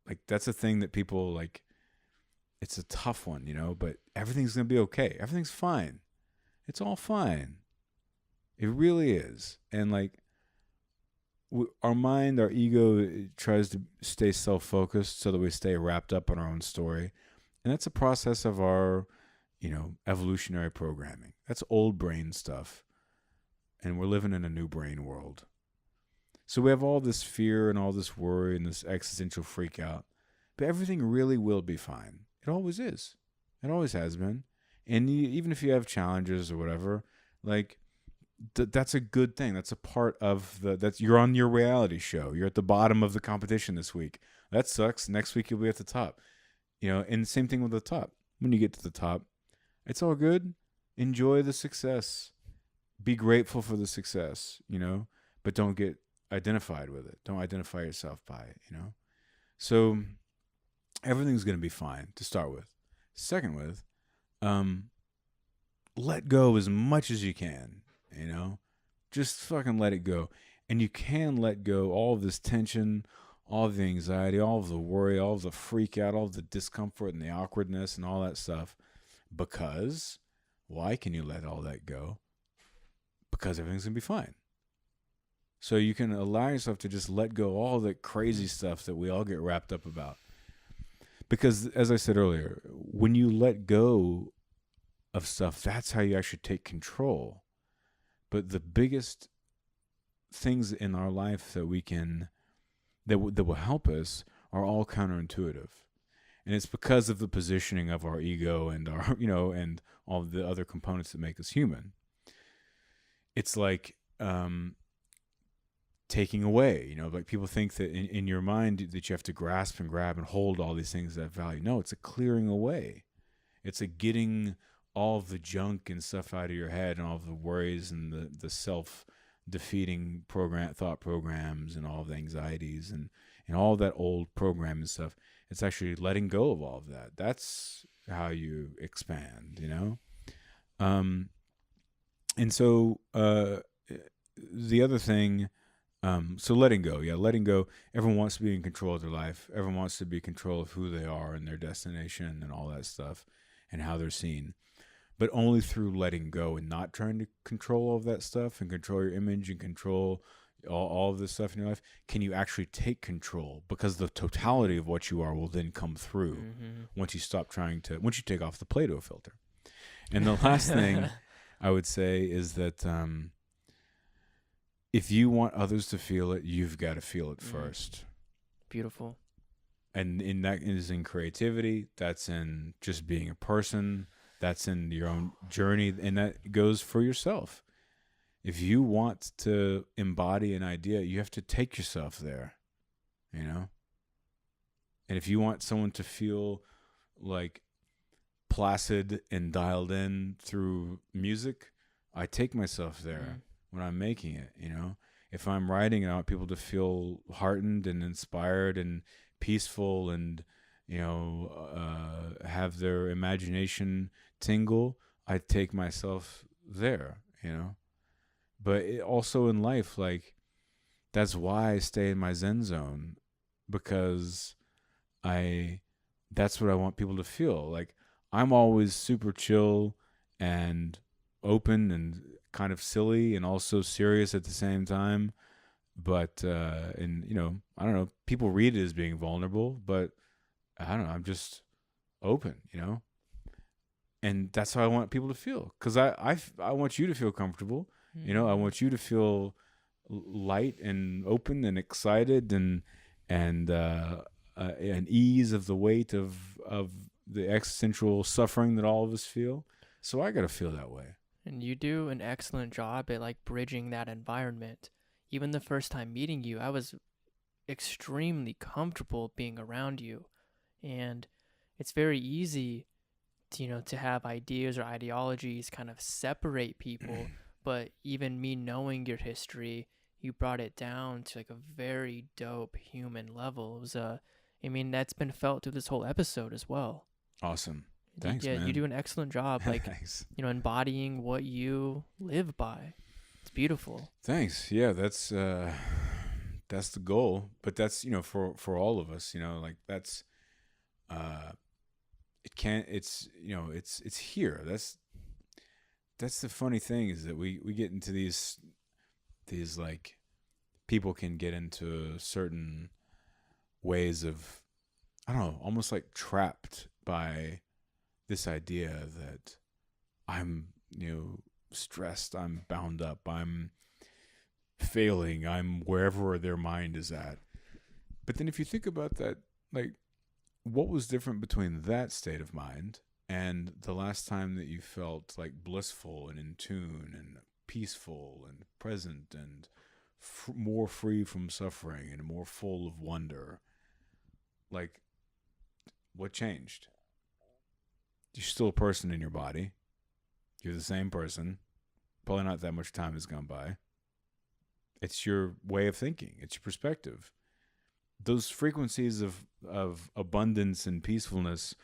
B: Like, that's a thing that people like. It's a tough one, but everything's going to be okay. Everything's fine. It's all fine. It really is. And like, our mind, our ego tries to stay self-focused so that we stay wrapped up in our own story. And that's a process of our, evolutionary programming. That's old brain stuff. And we're living in a new brain world. So we have all this fear and all this worry and this existential freak out. But everything really will be fine. It always is. It always has been. And even if you have challenges or whatever, like, that's a good thing. That's a part of you're on your reality show. You're at the bottom of the competition this week. That sucks. Next week you'll be at the top. And same thing with the top. When you get to the top, it's all good. Enjoy the success. Be grateful for the success, but don't get identified with it. Don't identify yourself by it, So everything's going to be fine to start with. Second with, let go as much as you can, just fucking let it go. And you can let go all of this tension, all of the anxiety, all of the worry, all of the freak out, all of the discomfort and the awkwardness and all that stuff. Because why can you let all that go? Because everything's going to be fine. So you can allow yourself to just let go all the crazy stuff that we all get wrapped up about. Because, as I said earlier, when you let go of stuff, that's how you actually take control. But the biggest things in our life that will help us are all counterintuitive. And it's because of the positioning of our ego and our, and all the other components that make us human. It's like taking away, like people think that in your mind that you have to grasp and grab and hold all these things that have value. No, it's a clearing away. It's a getting all of the junk and stuff out of your head and all of the worries and the self-defeating thought programs and all of the anxieties and all of that old program and stuff. It's actually letting go of all of that. That's how you expand, And so the other thing, so letting go. Everyone wants to be in control of their life. Everyone wants to be in control of who they are and their destination and all that stuff and how they're seen. But only through letting go and not trying to control all of that stuff and control your image and control all of this stuff in your life can you actually take control, because the totality of what you are will then come through once you take off the Play-Doh filter. And the last thing I would say is that if you want others to feel it, you've got to feel it first.
A: Beautiful.
B: And that is in creativity. That's in just being a person. That's in your own journey. And that goes for yourself. If you want to embody an idea, you have to take yourself there, And if you want someone to feel like placid and dialed in through music, I take myself there when I'm making it, you know. If I'm writing, I want people to feel heartened and inspired and peaceful and, you know, have their imagination tingle. I take myself there, you know. But also in life, like, that's why I stay in my Zen zone, because that's what I want people to feel. Like, I'm always super chill and open and kind of silly and also serious at the same time. But, and, you know, I don't know, people read it as being vulnerable, but I don't know, I'm just open, you know? And that's how I want people to feel. Because I want you to feel comfortable. You know, I want you to feel light and open and excited and an ease of the weight of the existential suffering that all of us feel. So I got to feel that way.
A: And you do an excellent job at like bridging that environment. Even the first time meeting you, I was extremely comfortable being around you. And it's very easy to, you know, to have ideas or ideologies kind of separate people. But even me knowing your history, you brought it down to like a very dope human level. It was I mean, that's been felt through this whole episode as well.
B: Awesome. Thanks,
A: yeah,
B: man.
A: you do an excellent job, like,
B: Thanks.
A: you know, embodying what you live by. It's beautiful.
B: Thanks. Yeah, that's the goal. But that's, you know, for all of us, you know, like that's it's you know, it's here. That's the funny thing, is that we get into these like, people can get into certain ways of, I don't know, almost like trapped by this idea that I'm, you know, stressed, I'm bound up, I'm failing, I'm wherever their mind is at. But then if you think about that, like, what was different between that state of mind and the last time that you felt like blissful and in tune and peaceful and present and more free from suffering and more full of wonder? Like, what changed? You're still a person in your body. You're the same person. Probably not that much time has gone by. It's your way of thinking. It's your perspective. Those frequencies of abundance and peacefulness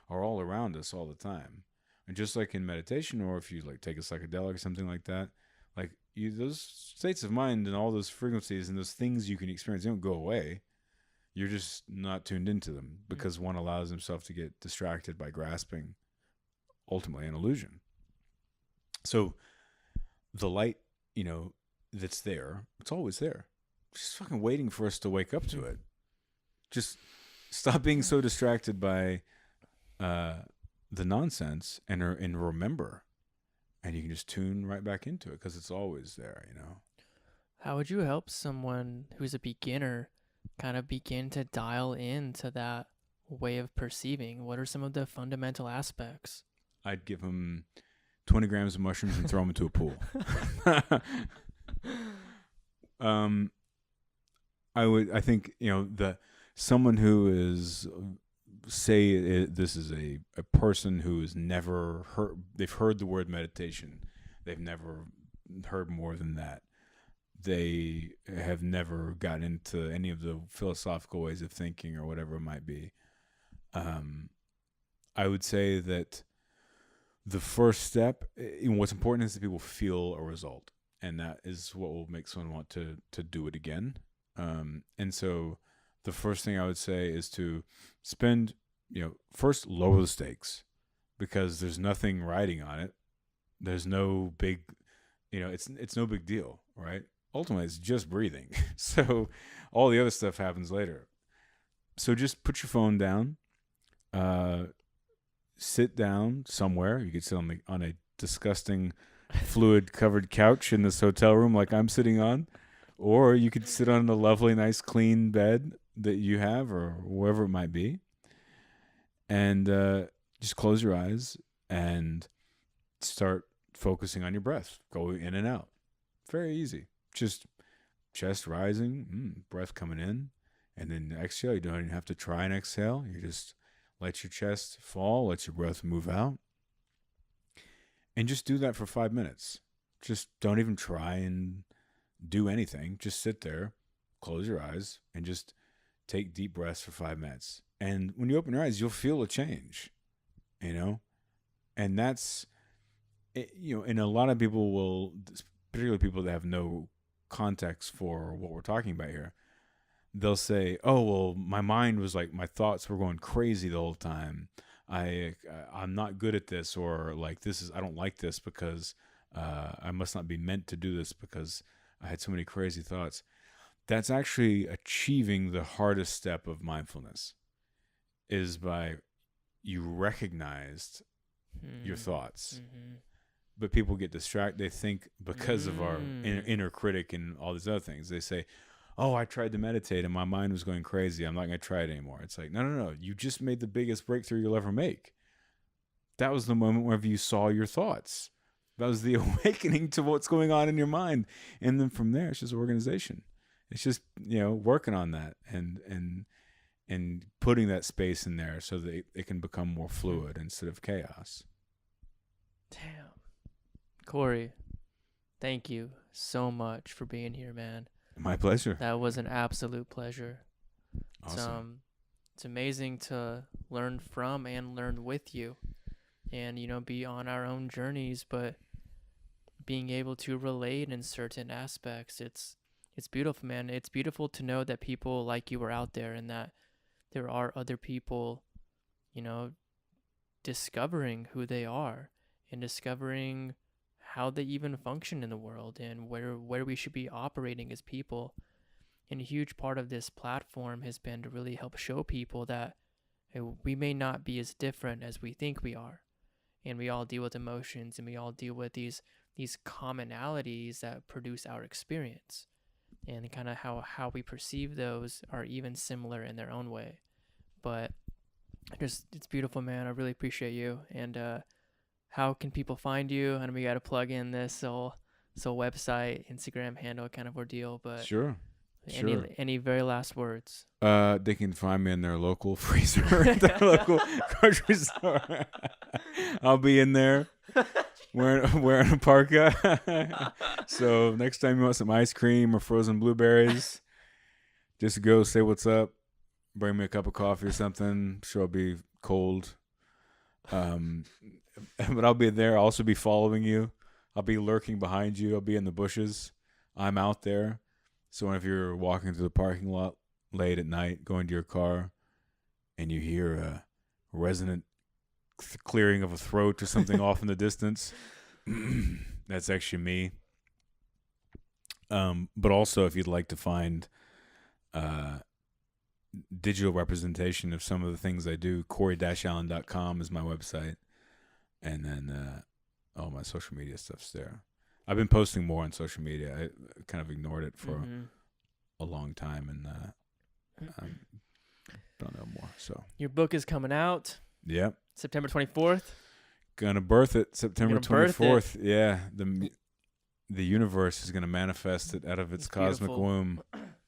B: are all around us all the time. And just like in meditation, or if you like take a psychedelic or something like that, like those states of mind and all those frequencies and those things you can experience, they don't go away. You're just not tuned into them because one allows himself to get distracted by grasping ultimately an illusion. So the light, you know, that's there, it's always there. Just fucking waiting for us to wake up to it. Just stop being so distracted by the nonsense and remember. And you can just tune right back into it because it's always there, you know.
A: How would you help someone who's a beginner kind of begin to dial into that way of perceiving? What are some of the fundamental aspects?
B: I'd give them 20 grams of mushrooms and throw them into a pool. I think, you know, someone who is, say this is a person who has never heard, they've heard the word meditation. They've never heard more than that. They have never gotten into any of the philosophical ways of thinking or whatever it might be. I would say that the first step, what's important is that people feel a result. And that is what will make someone want to do it again. And so the first thing I would say is to spend, you know, first lower the stakes, because there's nothing riding on it. There's no big, you know, it's no big deal, right? Ultimately, it's just breathing. So all the other stuff happens later. So just put your phone down, sit down somewhere. You could sit on a disgusting fluid-covered couch in this hotel room like I'm sitting on, or you could sit on a lovely, nice, clean bed that you have, or wherever it might be, and just close your eyes and start focusing on your breath. Go in and out. Very easy. Just chest rising, breath coming in, And then exhale. You don't even have to try and exhale. You just let your chest fall, let your breath move out. And just do that for 5 minutes. Just don't even try and do anything. Just sit there, close your eyes, and just take deep breaths for 5 minutes. And when you open your eyes, you'll feel a change, And that's, and a lot of people will, particularly people that have no context for what we're talking about here, they'll say, oh, well, my mind was like, my thoughts were going crazy the whole time. I'm not good at this, or like I don't like this because I must not be meant to do this because I had so many crazy thoughts. That's actually achieving the hardest step of mindfulness, is by you recognized your thoughts. Mm-hmm. But people get distracted. They think because of our inner critic and all these other things, they say, oh, I tried to meditate and my mind was going crazy. I'm not going to try it anymore. It's like, no. You just made the biggest breakthrough you'll ever make. That was the moment whenever you saw your thoughts. That was the awakening to what's going on in your mind. And then from there, it's just organization. It's just, working on that and putting that space in there so that it can become more fluid instead of chaos.
A: Damn. Cory, thank you so much for being here, man.
B: My pleasure.
A: That was an absolute pleasure.
B: Awesome.
A: It's amazing to learn from and learn with you and, be on our own journeys, but being able to relate in certain aspects. It's beautiful, man. It's beautiful to know that people like you are out there and that there are other people, discovering who they are and discovering how they even function in the world and where we should be operating as people. And a huge part of this platform has been to really help show people that we may not be as different as we think we are. And we all deal with emotions and we all deal with these commonalities that produce our experience. And kind of how we perceive those are even similar in their own way. But it's beautiful, man. I really appreciate you. And how can people find you? I know we got to plug in this so website, Instagram handle kind of ordeal, but
B: sure.
A: Any very last words?
B: They can find me in their local freezer, their local grocery store. I'll be in there wearing a parka. So next time you want some ice cream or frozen blueberries, just go say what's up. Bring me a cup of coffee or something. I'm sure I'll be cold. But I'll be there. I'll also be following you. I'll be lurking behind you. I'll be in the bushes. I'm out there. So if you're walking through the parking lot late at night, going to your car, and you hear a resonant clearing of a throat or something off in the distance, that's actually me. But also, if you'd like to find digital representation of some of the things I do, Cory-Allen.com is my website. And then all my social media stuff's there. I've been posting more on social media. I kind of ignored it for a long time, and don't know more. So
A: your book is coming out.
B: Yep.
A: September 24th.
B: Gonna birth it September 24th. Yeah. The universe is gonna manifest it out of its cosmic womb.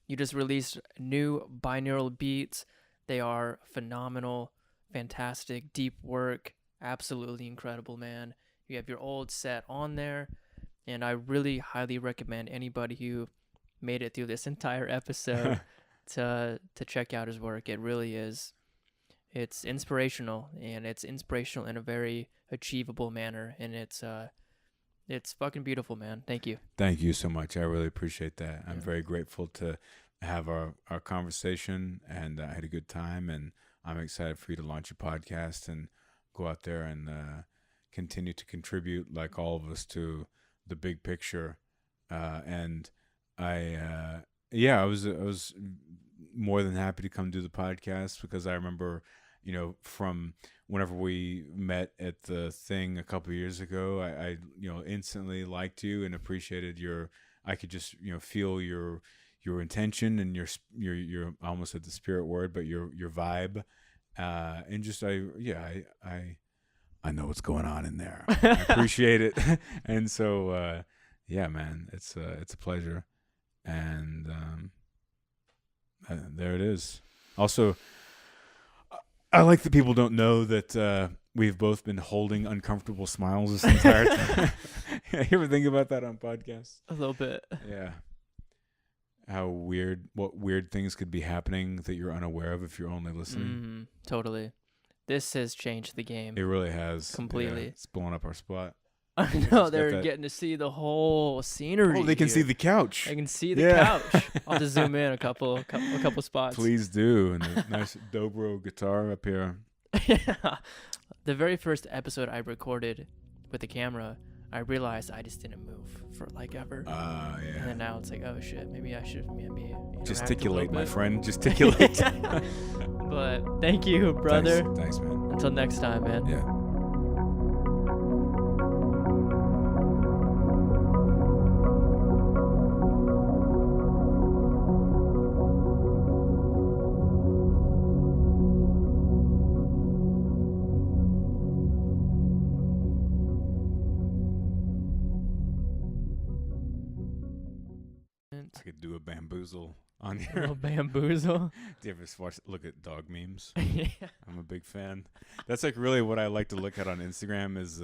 A: You just released new binaural beats. They are phenomenal, fantastic, deep work. Absolutely incredible, man. You have your old set on there, and I really highly recommend anybody who made it through this entire episode to check out his work. It really is. It's inspirational, and it's inspirational in a very achievable manner, and it's fucking beautiful, man. Thank you.
B: Thank you so much. I really appreciate that. I'm very grateful to have our conversation, and I had a good time, and I'm excited for you to launch your podcast and go out there and continue to contribute, like all of us, to the big picture. And I was more than happy to come do the podcast, because I remember, from whenever we met at the thing a couple of years ago, I instantly liked you and appreciated I could just, feel your intention and your I almost said the spirit word, but your vibe. And just, I know what's going on in there. I appreciate it. And so, man, it's a pleasure. And There it is. Also, I like that people don't know that we've both been holding uncomfortable smiles this entire time. You ever think about that on podcasts?
A: A little bit.
B: Yeah. What weird things could be happening that you're unaware of if you're only listening.
A: Totally. This has changed the game.
B: It really has.
A: Completely.
B: Yeah, it's blowing up our spot.
A: I know, they're getting to see the whole scenery.
B: Oh, they can see the couch.
A: They can see the couch. I'll have to zoom in a couple spots.
B: Please do. And a nice dobro guitar up here.
A: Yeah. The very first episode I recorded with the camera, I realized I just didn't move for like ever.
B: Yeah.
A: And then now it's like, oh shit, maybe I should maybe
B: gesticulate, my friend. Gesticulate.
A: But thank you, brother.
B: Thanks, man.
A: Until next time, man.
B: Yeah. I could do a bamboozle on
A: A
B: your
A: little bamboozle.
B: Do you ever look at dog memes?
A: Yeah.
B: I'm a big fan. That's like really what I like to look at on Instagram is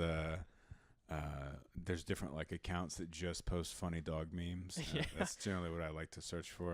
B: there's different like accounts that just post funny dog memes.
A: Yeah.
B: That's generally what I like to search for.